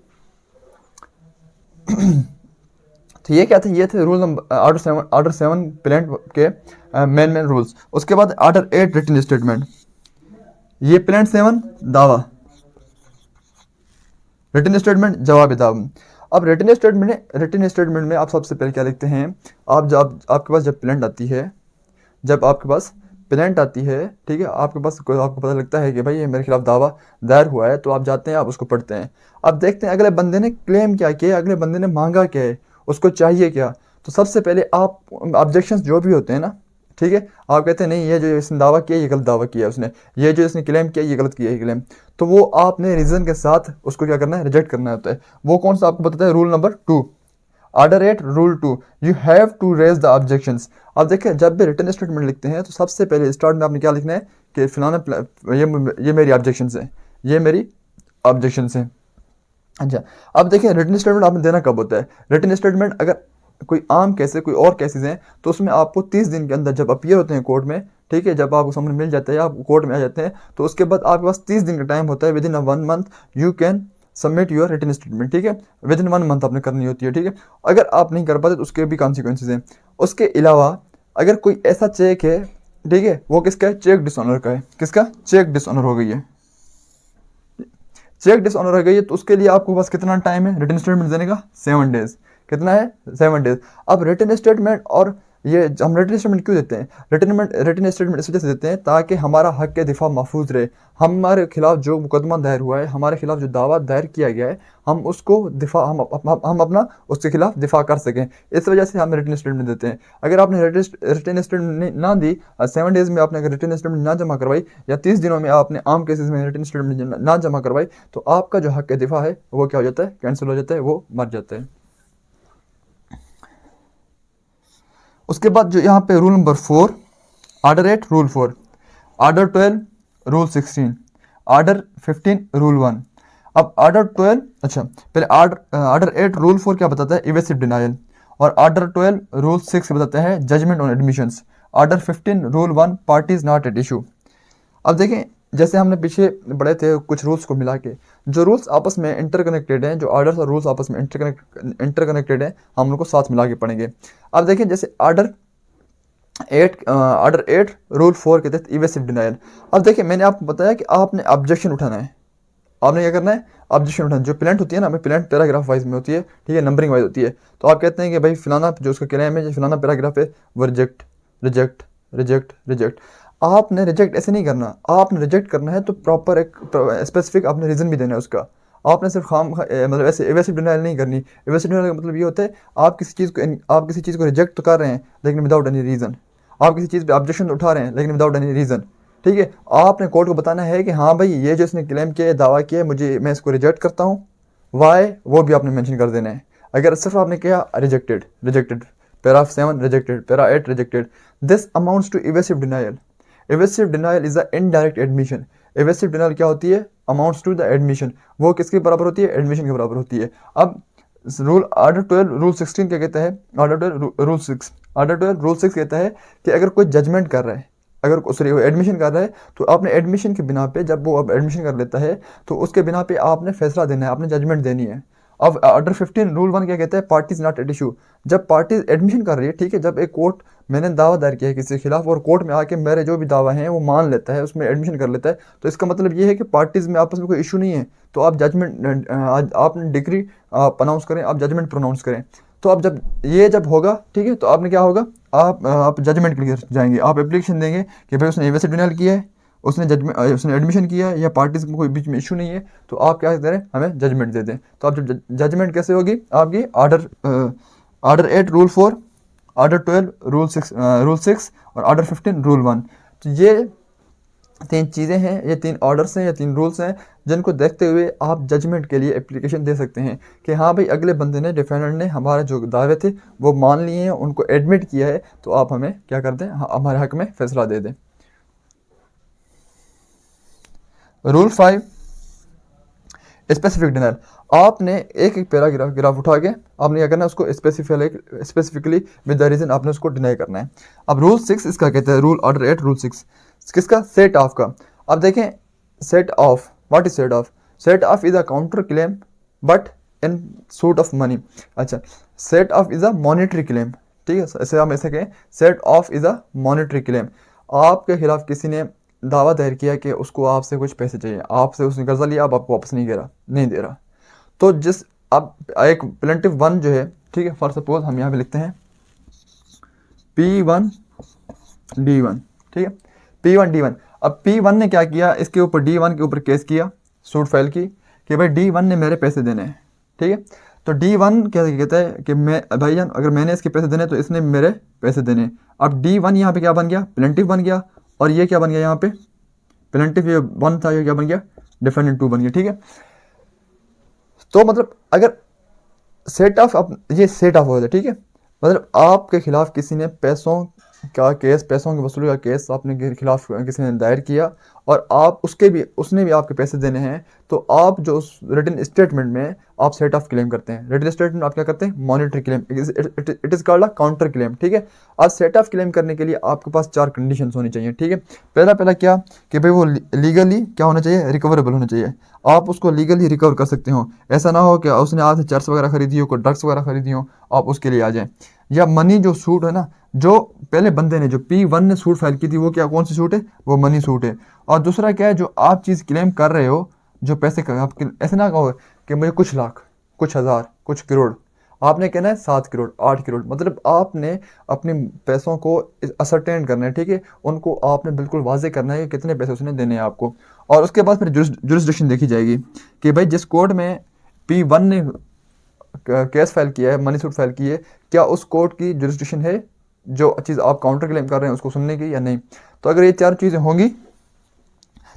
तो ये क्या थे, ये थे रूल नंबर ऑर्डर 7 प्लांट के मेन रूल्स। उसके बाद ऑर्डर 8 रिटन स्टेटमेंट। ये प्लांट 7 दावा, रिटन स्टेटमेंट जवाब दावा। अब रिटन स्टेटमेंट में आप सबसे पहले क्या लिखते हैं, आप जब आपके पास जब प्लांट आती है, ठीक है, आपके पास आपको पता लगता है कि भाई ये मेरे खिलाफ दावा दायर हुआ है, तो आप जाते हैं, आप उसको पढ़ते हैं। अब देखते हैं अगले बंदे ने क्लेम क्या किया, अगले बंदे ने मांगा क्या है, उसको चाहिए क्या। तो सबसे पहले आप ऑब्जेक्शंस जो भी होते हैं ना, ठीक है, आप कहते हैं नहीं ये जो इसने दावा किया ये गलत दावा किया उसने, ये जो इसने क्लेम किया ये गलत किया है क्लेम, तो वो आपने रीज़न के साथ उसको क्या करना है, रिजेक्ट करना होता है। वो कौन सा आपको बताता है, rule number 2, order 8 rule 2, you have to raise the objections. अब देखिए जब भी रिटन स्टेटमेंट लिखते हैं तो सबसे पहले स्टार्ट में आपने क्या लिखना है कि फिलहाल ये मेरी ऑब्जेक्शंस हैं, ये मेरी ऑब्जेक्शंस हैं। अच्छा, अब देखिए रिटन स्टेटमेंट आपने देना कब होता है। रिटन स्टेटमेंट अगर कोई आम केसेस, कोई और केसेस हैं, तो उसमें आपको 30 दिन के अंदर जब अपीयर होते हैं कोर्ट में, ठीक है, जब आपको सामने मिल जाता है, आप कोर्ट में आ जाते हैं, तो उसके बाद आपके पास 30 दिन का टाइम होता है। Within 1 month you can submit your written statement, ठीक है, विद इन 1 मंथ आपने करनी होती है, ठीक है। अगर आप नहीं कर पाते तो उसके भी कॉन्सिक्वेंसेज हैं। उसके अलावा अगर कोई ऐसा चेक है, ठीक है, वो किसका है, चेक डिसऑनर का है। किसका, चेक डिसऑनर हो गई है, चेक डिसऑनर हो गई है, तो उसके लिए आपके पास कितना टाइम है रिटन स्टेटमेंट देने का, 7 डेज। कितना है, 7 डेज। अब रिटन स्टेटमेंट, और ये हम रिटन स्टेटमेंट क्यों देते हैं, रिटन स्टेटमेंट इस वजह से देते हैं ताकि हमारा हक के दिफा महफूज रहे। हमारे खिलाफ जो मुकदमा दायर हुआ है, हमारे खिलाफ जो दावा दायर किया गया है, हम उसको दिफा हम अपना उसके खिलाफ दिफा कर सकें। इस वजह से हम रिटन स्टेटमेंट देते हैं। अगर आपने रिटन स्टेटमेंट ना दी, 7 डेज में आपने अगर रिटन स्टेटमेंट ना जमा करवाई, या 30 दिनों में आपने आम केसेस में रिटन स्टेटमेंट ना जमा करवाई, तो आपका जो हक के दिफा है वो क्या हो जाता है, कैंसिल हो जाता है, वो मर जाता है। उसके बाद जो यहाँ पे rule number 4, order 8 rule 4, order 12 rule 16, order 15 rule 1। अब ऑर्डर 12, अच्छा पहले ऑर्डर 8 रूल 4 क्या बताता है, इवेसिव डिनायल, और ऑर्डर 12 रूल 6 बताता है judgment on admissions, order 15 rule 1 parties not at issue. अब देखें जैसे हमने पीछे पढ़े थे कुछ रूल्स को मिला के, जो रूल्स आपस में इंटरकनेक्टेड हैं, जो ऑर्डर्स और रूल्स आपस में इंटरकनेक्टेड हैं, हम लोग को साथ मिला के पढ़ेंगे। अब देखिए जैसे ऑर्डर 8 रूल 4 के तहत इवेसिव डिनायल। अब देखिए मैंने आपको बताया कि आपने ऑब्जेक्शन उठाना है, आपने क्या करना है, ऑब्जेक्शन उठाना। जो प्लांट होती है ना, हमें प्लांट पैराग्राफ वाइज में होती है, ठीक है, नंबरिंग वाइज होती है। तो आप कहते हैं कि भाई फिलाना जो उसका क्लेम है, जो फिलाना पैराग्राफ है वो रिजेक्ट रिजेक्ट रिजेक्ट रिजेक्ट। आपने रिजेक्ट ऐसे नहीं करना, आपने रिजेक्ट करना है तो प्रॉपर एक स्पेसिफिक आपने रीज़न भी देना है उसका। आपने सिर्फ मतलब ऐसे एवेसिव डिनाइल नहीं करनी। एवेसिव डिनाइल का मतलब ये होता है आप किसी चीज़ को रिजेक्ट तो कर रहे हैं लेकिन विदाउट एनी रीज़न, आप किसी चीज़ पे ऑब्जेक्शन उठा रहे हैं लेकिन विदाउट एनी रीज़न, ठीक है। आपने कोर्ट को बताना है कि हाँ भाई ये जो इसने क्लेम किया है, दावा किया है, मैं इसको रिजेक्ट करता हूँ, वाई वो भी आपने मेंशन कर देना है। अगर सिर्फ आपने किया rejected rejected, para 7 rejected, para 8 rejected, this amounts to evasive denial. Evasive denial is a indirect admission. Evasive denial क्या होती है? Amounts to the admission. वो किसके बराबर होती है? एडमिशन के बराबर होती है। अब रूल ऑर्डर 12 रूल 16 क्या कहता है? ऑर्डर 12 रूल 6 कहता है कि अगर कोई जजमेंट कर रहा है, अगर सॉरी एडमिशन कर रहा है, तो आपने एडमिशन के बिना पे, जब वो अब एडमिशन कर लेता है तो उसके बिना पे आपने फैसला देना है, आपने जजमेंट देनी है। अब ऑर्डर 15 रूल 1 क्या कहता है? Parties not at issue. जब पार्टीज एडमिशन कर रही है, ठीक है, जब एक कोर्ट, मैंने दावा दायर किया है किसी के खिलाफ और कोर्ट में आके मेरे जो भी दावा हैं वो मान लेता है, उसमें एडमिशन कर लेता है, तो इसका मतलब ये है कि पार्टीज में आपस में कोई इशू नहीं है, तो आप जजमेंट, आपने डिग्री अनाउंस करें, आप जजमेंट प्रोनाउंस करें। तो अब जब होगा, ठीक है, तो आपने क्या होगा, आप जजमेंट के लिए जाएंगे, आप एप्लीकेशन देंगे कि भाई उसने इवेसिव डिनाइल किया है, उसने एडमिशन किया है, या पार्टीज में कोई बीच में इशू नहीं है, तो आप क्या करें, हमें जजमेंट दे दें। तो आप जब जजमेंट कैसे होगी आपकी? ऑर्डर 8 रूल 4, ऑर्डर 12 रूल 6 और ऑर्डर 15 रूल 1। तो ये 3 चीज़ें हैं, ये 3 ऑर्डर्स हैं, ये 3 रूल्स हैं, जिनको देखते हुए आप जजमेंट के लिए एप्लीकेशन दे सकते हैं कि हाँ भाई अगले बंदे ने, डिफेंडेंट ने हमारे जो दावे थे वो मान लिए हैं, उनको एडमिट किया है, तो आप हमें क्या कर दें, हमारे हक में फैसला दे दें। Rule 5 specific denial. आपने एक एक पैराग्राफ उठा के आपने क्या करना है, उसको स्पेसिफिकली विद द रीजन आपने उसको डिनाई करना है। अब रूल 6 इसका कहता है, रूल ऑर्डर 8 रूल 6 किसका? सेट ऑफ का। अब देखें, set off, what is set off? Set off is a counter claim but in suit of money. अच्छा, set off is a monetary claim, ठीक है, ऐसे हम ऐसे कहें, set off is a monetary claim. आपके खिलाफ किसी ने दावा दायर किया कि उसको आपसे कुछ पैसे चाहिए, आपसे उसने कर्जा लिया, अब आपको वापस नहीं दे रहा, तो अब एक प्लेंटिव 1 जो है, ठीक है, फॉर सपोज हम यहाँ पे लिखते हैं P1 D1, ठीक है, P1 D1। अब P1 ने क्या किया, इसके ऊपर D1 के ऊपर केस किया, सूट फाइल की कि भाई D1 ने मेरे पैसे देने हैं, ठीक है। तो D1 क्या कहता है कि मैं, भाईजान अगर मैंने इसके पैसे देने तो इसने मेरे पैसे देने। अब D1 यहाँ पे क्या बन गया? प्लेंटिव बन गया, और ये क्या बन गया यहाँ पे? प्लेंटिव ये 1 था, ये क्या बन गया? डिफेंडेंट 2 बन गया, ठीक है। तो मतलब अगर सेट ऑफ, अब ये सेट ऑफ हो जाए, ठीक है, मतलब आपके खिलाफ किसी ने पैसों की वसूली का केस आपने खिलाफ किसी ने दायर किया, और उसने भी आपके पैसे देने हैं, तो आप जो उस रिटन स्टेटमेंट में आप सेट ऑफ क्लेम करते हैं। रिटन स्टेटमेंट आप क्या करते हैं? Monetary claim, it is called a counter claim, ठीक है। आज सेट ऑफ क्लेम करने के लिए आपके पास 4 कंडीशंस होनी चाहिए, ठीक है। पहला क्या कि भाई वो लीगली क्या होना चाहिए? रिकवरेबल होना चाहिए, आप उसको लीगली रिकवर कर सकते हो। ऐसा ना हो कि उसने आज से चर्च वगैरह खरीदी हो, कोई ड्रग्स वगैरह खरीदी हो, आप उसके लिए आ जाएं। या मनी जो सूट है ना, जो पहले बंदे ने, जो P1 ने सूट फाइल की थी, वो क्या, कौन सी सूट है? वो मनी सूट है। और दूसरा क्या है, जो आप चीज़ क्लेम कर रहे हो, जो पैसे आप ऐसे ना कहो कि मुझे कुछ लाख, कुछ हज़ार, कुछ करोड़, आपने कहना है 7 करोड़, 8 करोड़, मतलब आपने अपने पैसों को असरटेन करना है, ठीक है, उनको आपने बिल्कुल वाजे करना है कि कितने पैसे उसने देने हैं आपको। और उसके बाद फिर जुरिस्डिक्शन देखी जाएगी कि भाई जिस कोर्ट में P1 ने केस फाइल किया है, मनी सूट फाइल की है, क्या उस कोर्ट की जुरिस्डिक्शन है जो चीज़ आप काउंटर क्लेम कर रहे हैं उसको सुनने की या नहीं। तो अगर ये 4 चीज़ें होंगी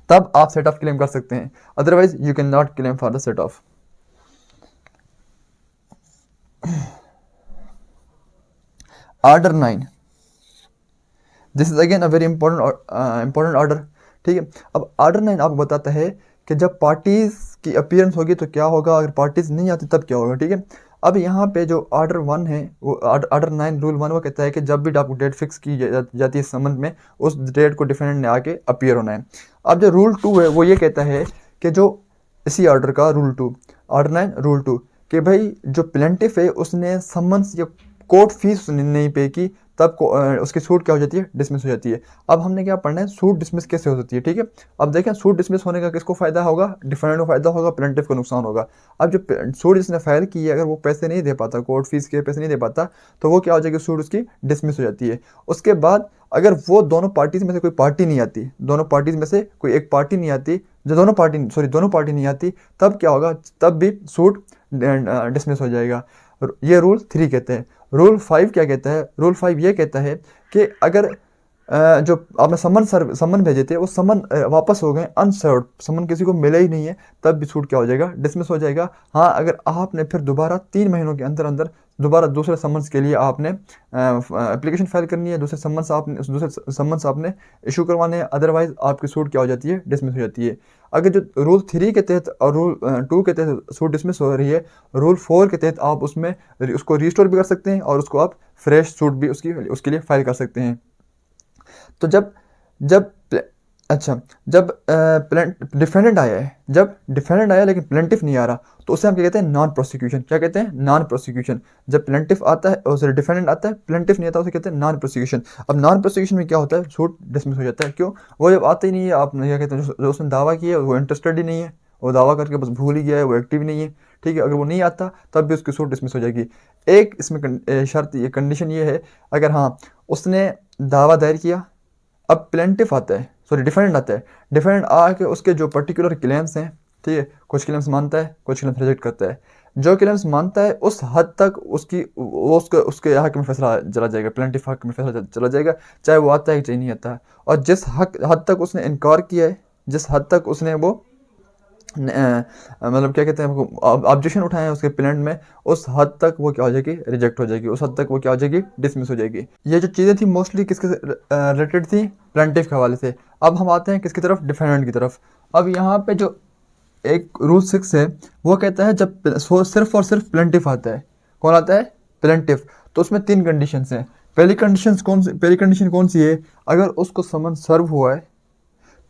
तब आप सेट ऑफ क्लेम कर सकते हैं, otherwise you can not claim for the set of. Order 9, this is again a very important order, ठीक है। अब ऑर्डर 9 आपको बताता है कि जब पार्टीज की अपीयरेंस होगी तो क्या होगा, अगर पार्टीज नहीं आती तब क्या होगा, ठीक है। अब यहाँ पे जो ऑर्डर 1 है, वो ऑर्डर 9 रूल 1 वो कहता है कि जब भी आपको डेट फिक्स की जाती है संबंध में, उस डेट को डिफेंडेंट ने आके अपीयर होना है। अब जो रूल 2 है वो ये कहता है कि जो इसी ऑर्डर का रूल 2, ऑर्डर 9 रूल 2, कि भाई जो प्लेंटिफ है उसने समन्स या कोर्ट फीस नहीं पे की, तब उसकी सूट क्या हो जाती है? डिसमिस हो जाती है। अब हमने क्या पढ़ना है? सूट डिसमिस कैसे हो जाती है, ठीक है। अब देखें, सूट डिसमिस होने का किसको फायदा होगा? डिफेंडेंट को फायदा होगा, प्लेंटिफ को नुकसान होगा। अब जो सूट जिसने फाइल की है, अगर वो पैसे नहीं दे पाता, कोर्ट फीस के पैसे नहीं दे पाता, तो वो क्या हो जाएगी? सूट उसकी डिसमिस हो जाती है। उसके बाद अगर वो दोनों पार्टीज में से कोई पार्टी नहीं आती, दोनों पार्टीज में से कोई एक पार्टी नहीं आती, जो दोनों पार्टी नहीं आती, तब क्या होगा, तब भी सूट डिसमिस हो जाएगा। ये रूल 3 कहते हैं। रूल 5 क्या कहता है? रूल 5 ये कहता है कि अगर जो आपने समन भेजे थे वो समन वापस हो गए अनसर्व्ड, समन किसी को मिले ही नहीं है, तब भी सूट क्या हो जाएगा, डिसमिस हो जाएगा। हाँ, अगर आपने फिर दोबारा 3 महीनों के अंदर अंदर दोबारा दूसरे समन्स के लिए आपने एप्लीकेशन फाइल करनी है, दूसरे समन्स आपने इशू करवाने हैं, अदरवाइज आपकी सूट क्या हो जाती है, डिसमिस हो जाती है। अगर जो रूल 3 के तहत और रूल 2 के तहत सूट डिसमिस हो रही है, रूल 4 के तहत आप उसमें उसको रिस्टोर भी कर सकते हैं और उसको आप फ्रेश सूट भी उसके लिए फाइल कर सकते हैं। तो जब डिफेंडेंट आया है, जब डिफेंडेंट आया लेकिन प्लेंटिफ नहीं आ रहा, तो उसे हम क्या कहते हैं, नॉन प्रोसिक्यूशन। क्या कहते हैं? Non prosecution. जब प्लेंटिफ आता है और सॉरी डिफेंडेंट आता है, प्लेंटिफ नहीं आता, उसे कहते हैं नॉन प्रोसिक्यूशन। अब नॉन प्रोसिक्यूशन में क्या होता है, सूट डिसमिस हो जाता है। क्यों? वो जब आता ही नहीं है, आप क्या कहते हैं, जो उसने दावा किया वो इंटरेस्टेड ही नहीं है, वो दावा करके बस भूल ही गया है, वो एक्टिव नहीं है, ठीक है। अगर वो नहीं आता तब भी उसकी सूट डिसमिस हो जाएगी। एक इसमें शर्त, ये कंडीशन ये है, अगर हाँ उसने दावा दायर किया, अब प्लेंटिफ आता है, सॉरी डिफेंडेंट आता है, डिफेंडेंट आके उसके जो पर्टिकुलर क्लेम्स हैं, ठीक है, कुछ क्लेम्स मानता है, कुछ क्लेम्स रिजेक्ट करता है। जो क्लेम्स मानता है उस हद तक उसके हक में फैसला चला जाएगा, प्लेंटिफ हक में फैसला चला जाएगा, चाहे वो आता है चाहे नहीं आता है। और जिस हद तक उसने इनकार किया है, जिस हद तक उसने वो मतलब क्या कहते हैं, ऑब्जेक्शन उठाए हैं उसके प्लेंट में, उस हद तक वो क्या हो जाएगी, रिजेक्ट हो जाएगी, उस हद तक वो क्या हो जाएगी, डिसमिस हो जाएगी। ये जो चीज़ें थी मोस्टली किसके रिलेटेड थी, प्लेंटिफ के हवाले से। अब हम आते हैं किसकी तरफ, डिफेंडेंट की तरफ। अब यहाँ पे जो एक रूल 6 है वो कहता है जब सिर्फ और सिर्फ प्लेंटिफ आता है, कौन आता है, प्लेंटिफ, तो उसमें 3 कंडीशंस हैं। पहली कंडीशन कौन सी है, अगर उसको समन सर्व हुआ है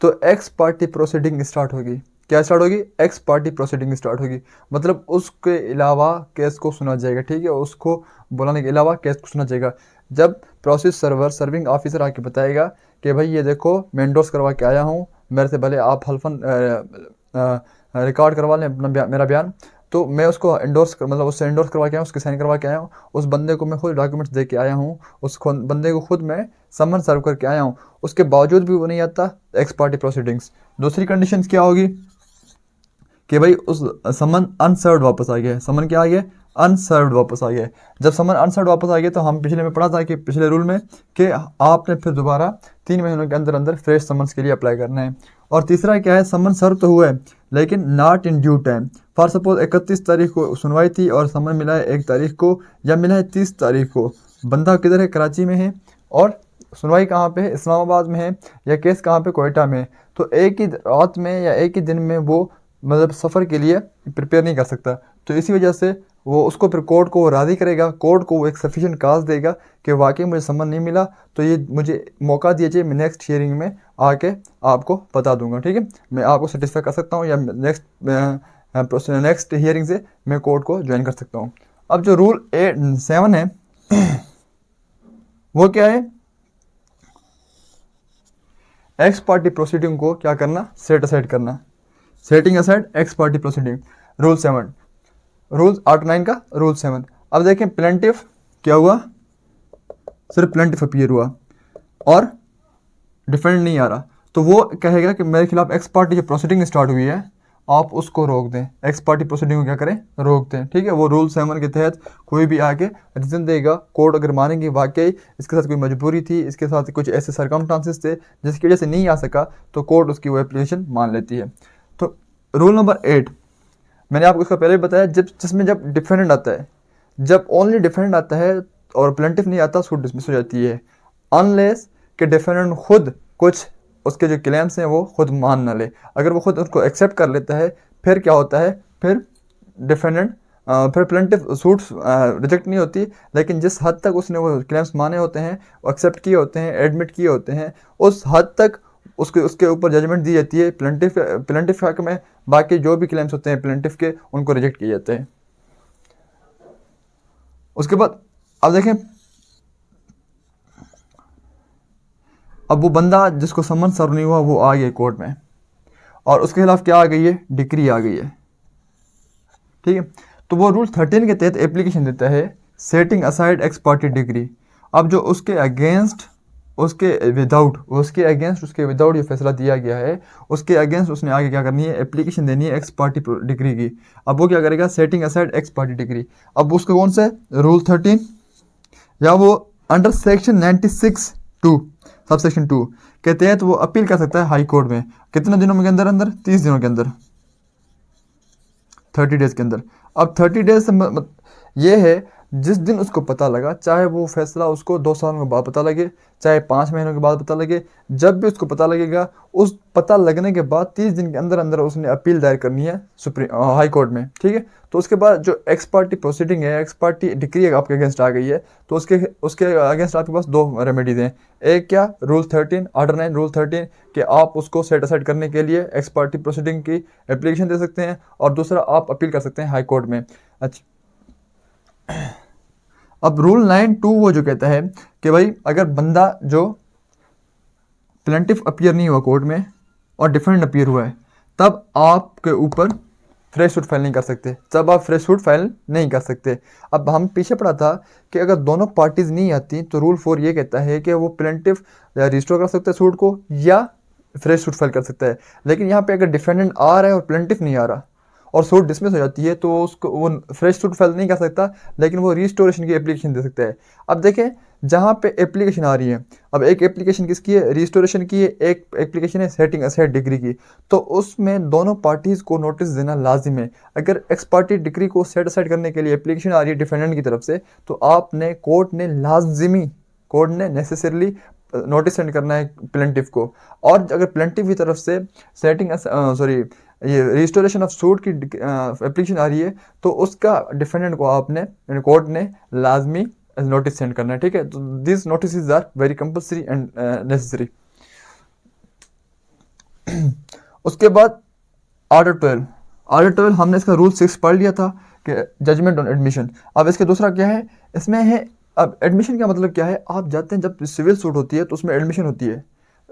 तो एक्स पार्टी प्रोसीडिंग स्टार्ट होगी। क्या स्टार्ट होगी, एक्स पार्टी प्रोसीडिंग स्टार्ट होगी, मतलब उसके अलावा केस को सुना जाएगा, ठीक है, उसको बुलाने के अलावा केस को सुना जाएगा। जब प्रोसेस सर्वर सर्विंग ऑफिसर आके बताएगा कि भाई ये देखो मैं एंडोर्स करवा के आया हूँ, मेरे से भले आप हल्फन रिकॉर्ड करवा लें अपना मेरा बयान, तो मैं उसको मतलब उससे एंडोर्स करवा के आया हूँ, उसके साइन करवा के आया हूँ, उस बंदे को मैं खुद डॉक्यूमेंट्स दे के आया हूँ, बंदे को खुद मैं समन सर्व करके आया हूँ, उसके बावजूद भी वो नहीं आता, एक्स पार्टी प्रोसीडिंग्स। दूसरी कंडीशन क्या होगी कि भाई उस समन अनसर्व्ड वापस आ गया है, समन क्या आ गया, अनसर्व्ड वापस आ गया है। जब समन अनसर्व्ड वापस आ गया तो हम पिछले में पढ़ा था कि पिछले रूल में कि आपने फिर दोबारा 3 महीनों के अंदर अंदर फ्रेश समन्स के लिए अप्लाई करना है। और तीसरा क्या है, समन सर्व तो हुआ है लेकिन not in due time. For suppose 31 तारीख को सुनवाई थी और समन मिला है 1 तारीख को या मिला है 30 तारीख को, बंदा किधर है, कराची में है, और सुनवाई कहाँ पे है, इस्लामाबाद में है, या केस कहाँ पे, कोयटा में। तो एक ही रात में या एक ही दिन में वो मतलब सफ़र के लिए प्रिपेयर नहीं कर सकता, तो इसी वजह से वो उसको फिर कोर्ट को राज़ी करेगा, कोर्ट को वो एक सफिशिएंट काज देगा कि वाकई मुझे समन नहीं मिला, तो ये मुझे मौका दीजिए, मैं नेक्स्ट हियरिंग में आके आपको बता दूंगा, ठीक है, मैं आपको सेटिस्फाई कर सकता हूँ, या नेक्स्ट हियरिंग से मैं कोर्ट को ज्वाइन कर सकता हूँ। अब जो रूल 7 है वो क्या है, एक्स पार्टी प्रोसीडिंग को क्या करना, सेट असाइड करना, setting aside x party proceeding. Rule 7, rule article 9 का रूल 7। अब देखें प्लेंटिफ क्या हुआ, सिर्फ प्लेंटिफ अपीयर हुआ और डिफेंडेंट नहीं आ रहा, तो वो कहेगा कि मेरे खिलाफ एक्स पार्टी जो प्रोसीडिंग स्टार्ट हुई है आप उसको रोक दें, एक्स पार्टी प्रोसीडिंग को क्या करें, रोक दें, ठीक है। वो रूल 7 के तहत कोई भी आके रीजन देगा, कोर्ट अगर मानेंगे वाकई इसके साथ कोई मजबूरी थी, इसके साथ कुछ ऐसे सर्कमस्टांसेस थे जिसकी वजह से नहीं आ सका, तो कोर्ट उसकी वो एप्लीकेशन मान लेती है। तो रूल नंबर 8 मैंने आपको इसका पहले भी बताया, जिसमें जब डिफेंडेंट आता है, जब ओनली डिफेंडेंट आता है और प्लेंटिफ नहीं आता, सूट डिसमिस हो जाती है, अनलेस कि डिफेंडेंट खुद कुछ उसके जो क्लेम्स हैं वो खुद मान ना ले। अगर वो खुद उसको एक्सेप्ट कर लेता है फिर क्या होता है, फिर डिफेंडेंट फिर प्लेंटिफ सूट्स रिजेक्ट नहीं होती, लेकिन जिस हद तक उसने वो क्लेम्स माने होते हैं, एक्सेप्ट किए होते हैं, एडमिट किए होते हैं, उस हद तक उसके ऊपर जजमेंट दी जाती है प्लेंटिफ हक में। बाकी जो भी क्लेम्स होते हैं प्लेंटिफ के, उनको रिजेक्ट किए जाते हैं। उसके बाद अब देखें, अब वो बंदा जिसको समन सर्व नहीं हुआ वो आ गया कोर्ट में और उसके खिलाफ क्या आ गई है, डिक्री आ गई है, ठीक है। तो वो रूल 13 के तहत एप्लीकेशन देता है setting aside x party degree. अब जो उसके अगेंस्ट उसके अगेंस्ट उसके विदाउट जो फैसला दिया गया है उसके अगेंस्ट उसने आगे क्या करनी है, एप्लीकेशन देनी है एक्स पार्टी डिग्री की। अब वो क्या करेगा, setting aside x party degree. अब उसका कौन सा है, रूल 13, या वो अंडर सेक्शन 96(2) सब सेक्शन 2 के तहत वो अपील कर सकता है हाई कोर्ट में। कितने दिनों के अंदर अंदर 30 दिनों के अंदर, 30 डेज के अंदर। अब 30 डेज से ये है जिस दिन उसको पता लगा, चाहे वो फैसला उसको 2 सालों के बाद पता लगे, चाहे 5 महीनों के बाद पता लगे, जब भी उसको पता लगेगा उस पता लगने के बाद 30 दिन के अंदर अंदर उसने अपील दायर करनी है हाई कोर्ट में, ठीक है। तो उसके बाद जो एक्स पार्टी प्रोसीडिंग है, एक्स पार्टी डिक्री आपके अगेंस्ट आ गई है, तो उसके अगेंस्ट आपके पास 2 रेमेडीज हैं। एक क्या, रूल 13, ऑर्डर 9 रूल 13 कि आप उसको सेट असाइड करने के लिए एक्स पार्टी प्रोसीडिंग की एप्लीकेशन दे सकते हैं, और दूसरा आप अपील कर सकते हैं हाई कोर्ट में। अच्छा, अब रूल 9(2) वो जो कहता है कि भाई अगर बंदा जो प्लेंटिफ अपीयर नहीं हुआ कोर्ट में और डिफेंडेंट अपीयर हुआ है, तब आपके ऊपर फ्रेश सूट फाइल नहीं कर सकते, तब आप फ्रेश सूट फाइल नहीं कर सकते। अब हम पीछे पढ़ा था कि अगर दोनों पार्टीज नहीं आती तो रूल 4 ये कहता है कि वो प्लेंटिफ रजिस्टर कर सकता है सूट को या फ्रेश सूट फाइल कर सकता है। लेकिन यहाँ पे अगर डिफेंडेंट आ रहा है और प्लेंटिफ नहीं आ रहा और सूट डिसमिस हो जाती है, तो उसको वो फ्रेश सूट फाइल नहीं कर सकता, लेकिन वो रिस्टोरेशन की एप्लीकेशन दे सकता है। अब देखें जहाँ पे एप्लीकेशन आ रही है, अब एक एप्लीकेशन किसकी है, रिस्टोरेशन की है, एक एप्लीकेशन है सेटिंग असाइड डिग्री की, तो उसमें दोनों पार्टीज़ को नोटिस देना लाजिम है। अगर एक्स पार्टी डिग्री को सेट असाइड करने के लिए एप्लीकेशन आ रही है डिफेंडेंट की तरफ से, तो आपने कोर्ट ने नेसेसरली नोटिस सेंड करना है प्लेंटिफ को। और अगर प्लेंटिफ की तरफ से ये रिस्टोरेशन ऑफ सूट की एप्लीकेशन आ रही है, तो उसका डिफेंडेंट को आपने कोर्ट ने लाजमी नोटिस सेंड करना है, ठीक है। तो this notice are very compulsory and necessary. उसके बाद ऑर्डर 12 हमने इसका रूल 6 पढ़ लिया था कि जजमेंट ऑन एडमिशन। अब इसके दूसरा क्या है, इसमें है, अब एडमिशन का मतलब क्या है, आप जाते हैं जब सिविल सूट होती है तो उसमें एडमिशन होती है,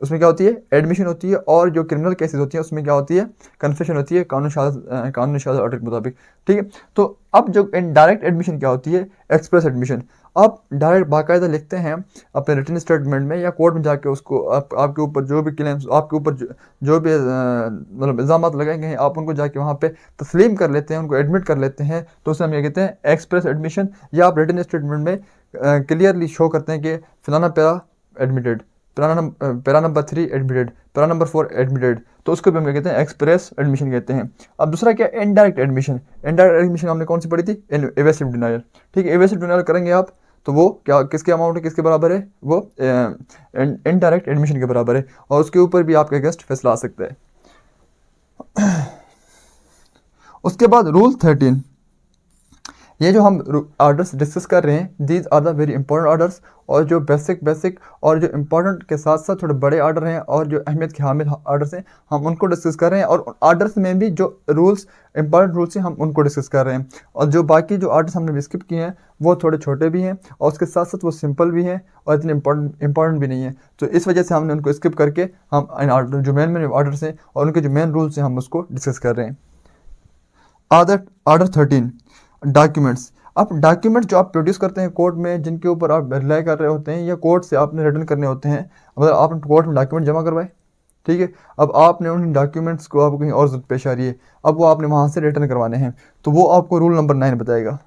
उसमें क्या होती है, एडमिशन होती है। और जो क्रिमिनल केसेस होती हैं उसमें क्या होती है, कन्फेशन होती है कानूनी शहादत ऑर्डर के मुताबिक, ठीक है। तो अब जो डायरेक्ट एडमिशन क्या होती है, एक्सप्रेस एडमिशन। आप डायरेक्ट बाकायदा लिखते हैं अपने रिटन स्टेटमेंट में या कोर्ट में जाके उसको आपके ऊपर जो भी क्लेम्स, आपके ऊपर जो भी मतलब इल्ज़ाम लगाए गए हैं, आप उनको जाके वहाँ पे तस्लीम कर लेते हैं, उनको एडमिट कर लेते हैं, तो उसे हम ये कहते हैं एक्सप्रेस एडमिशन। या आप रिटन स्टेटमेंट में क्लियरली शो करते हैं कि फलाना para admitted, para number 3 admitted, para number 4 admitted, तो उसको भी हम क्या कहते हैं, एक्सप्रेस एडमिशन कहते हैं। अब दूसरा क्या, इनडायरेक्ट एडमिशन। इनडायरेक्ट एडमिशन हमने कौन सी पढ़ी थी, एवेसिव डिनायल, ठीक है। एवेसिव डिनायल करेंगे आप तो वो क्या, किसके अमाउंट है, किसके बराबर है, वो इनडायरेक्ट एडमिशन के बराबर है, और उसके ऊपर भी आपके अगेंस्ट फैसला आ सकता है। उसके बाद रूल 13, ये जो हम ऑर्डर्स डिस्कस कर रहे हैं, these are the very important orders, और जो बेसिक और जो इंपॉर्टेंट के साथ साथ थोड़े बड़े ऑर्डर हैं और जो अहमियत के हामिल ऑर्डर्स हैं, हम उनको डिस्कस कर रहे हैं। और ऑर्डर्स में भी जो रूल्स, इंपॉर्टेंट रूल्स हैं, हम उनको डिस्कस कर रहे हैं। और जो बाकी जो ऑर्डर्स हमने स्किप किए हैं वो थोड़े छोटे भी हैं, और उसके साथ साथ वो सिंपल भी हैं और इतने इंपॉर्टेंट भी नहीं है। तो इस वजह से हमने उनको स्किप करके हम इन ऑर्डर जो मेन ऑर्डर्स हैं और उनके जो मेन रूल्स हैं हम उसको डिस्कस कर रहे हैं। Order 13, documents. अब डॉक्यूमेंट जो आप प्रोड्यूस करते हैं कोर्ट में, जिनके ऊपर आप रिलाई कर रहे होते हैं या कोर्ट से आपने रिटर्न करने होते हैं, मतलब आपने कोर्ट में डॉक्यूमेंट जमा करवाए, ठीक है। अब आपने उन डॉक्यूमेंट्स को, आपको कहीं और ज़रूरत पेश आ रही है, अब वो आपने वहाँ से रिटर्न करवाने हैं, तो वो आपको रूल नंबर 9 बताएगा।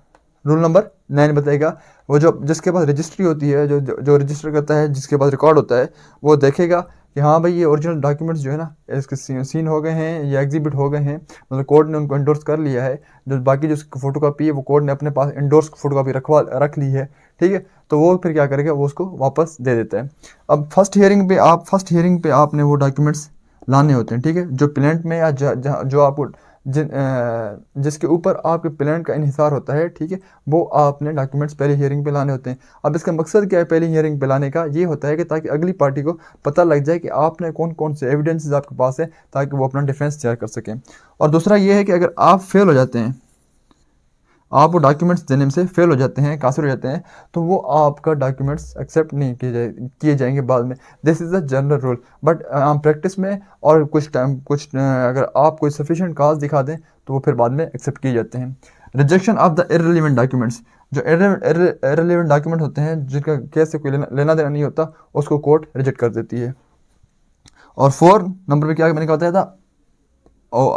रूल नंबर 9 बताएगा, वो जो जिसके पास रजिस्ट्री होती है, जो रजिस्टर करता है, जिसके पास रिकॉर्ड होता है, वो देखेगा कि हाँ भाई ये ओरिजिनल डॉक्यूमेंट्स जो है ना, इसके सीन हो गए हैं या एग्जिबिट हो गए हैं, मतलब कोर्ट ने उनको इंडोर्स कर लिया है। जो बाकी जो फ़ोटो कापी है वो कोर्ट ने अपने पास इंडोर्स फ़ोटो कापी रख ली है, ठीक है। तो वो फिर क्या करेगा, वो उसको वापस दे देता है। अब फर्स्ट हियरिंग पे आपने वो डॉक्यूमेंट्स लाने होते हैं, ठीक है। जो प्लेंट में या जो आपको जिसके ऊपर आपके प्लेंट का इन्हिसार होता है, ठीक है, वो आपने डॉक्यूमेंट्स पहले हियरिंग पे लाने होते हैं। अब इसका मकसद क्या है पहले हियरिंग पे लाने का, ये होता है कि ताकि अगली पार्टी को पता लग जाए कि आपने कौन कौन से एविडेंसेस आपके पास है, ताकि वो अपना डिफेंस तैयार कर सकें। और दूसरा ये है कि अगर आप फेल हो जाते हैं, आप वो डॉक्यूमेंट्स देने से फेल हो जाते हैं, कासिर हो जाते हैं, तो वो आपका डॉक्यूमेंट्स एक्सेप्ट नहीं किए जाएंगे बाद में। This is the general rule, but practice में और कुछ अगर आप कोई सफिशिएंट काज दिखा दें तो वो फिर बाद में एक्सेप्ट किए जाते हैं। Rejection of the irrelevant documents, जो इररिलेवेंट डॉक्यूमेंट होते हैं जिनका केस से कोई लेना देना नहीं होता, उसको कोर्ट रिजेक्ट कर देती है। और 4 नंबर पे क्या मैंने क्या बताया था,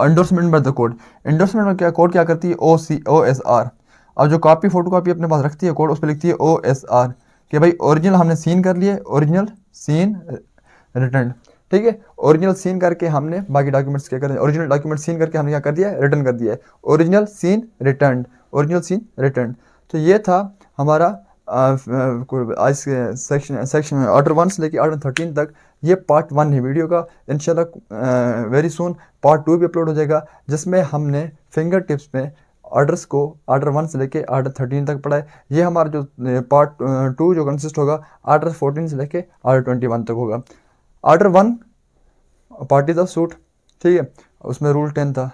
endorsement by the court. Endorsement में क्या कोर्ट क्या करती है, OSR। अब जो कॉपी फोटो कॉपी अपने पास रखती है कोर्ट, उस पर लिखती है OSR कि भाई ओरिजिनल हमने सीन कर लिए, ओरिजिनल सीन रिटर्न। ठीक है, ओरिजिनल सीन करके हमने बाकी डॉक्यूमेंट्स क्या करें, ओरिजिनल डॉक्यूमेंट सीन करके हमने क्या कर दिया, रिटर्न कर दिया है, original seen return, original seen return. तो ये था हमारा आज सेक्शन ऑर्डर 1 से लेकर ऑर्डर 13 तक। ये पार्ट 1 है वीडियो का। इंशाल्लाह वेरी सून पार्ट 2 भी अपलोड हो जाएगा, जिसमें हमने फिंगर टिप्स में ऑर्डर्स को ऑर्डर 1 से लेके ऑर्डर 13 तक पढ़ा है। ये हमारा जो पार्ट 2 जो कंसिस्ट होगा ऑर्डर 14 से लेके ऑर्डर 21 तक होगा। ऑर्डर 1 पार्टीज ऑफ सूट, ठीक है, उसमें रूल 10 था।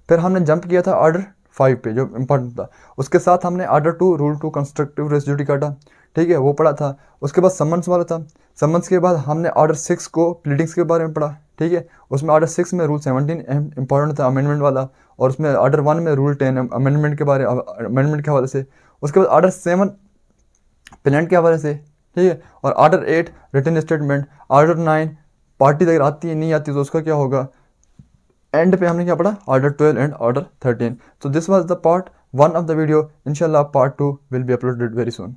फिर हमने जंप किया था ऑर्डर 5 पे जो इम्पोर्टेंट था। उसके साथ हमने order 2 rule 2 constructive res judicata, ठीक है, वो पढ़ा था। उसके बाद समन्स वाला था। समन्स के बाद हमने ऑर्डर 6 को प्लीडिंग्स के बारे में पढ़ा, ठीक है। उसमें ऑर्डर 6 में रूल 17 इंपॉर्टेंट था अमेंडमेंट वाला, और उसमें ऑर्डर 1 में रूल 10 अमेंडमेंट के हवाले से। उसके बाद ऑर्डर 7 पेनेंट के हवाले से, ठीक है। और order 8 written statement. Order 9 party अगर आती है नहीं आती तो उसका क्या होगा। एंड पे हमने क्या पढ़ा, order 12 and order 13। So this was the part 1 of the video. Inshallah part 2 will be uploaded very soon.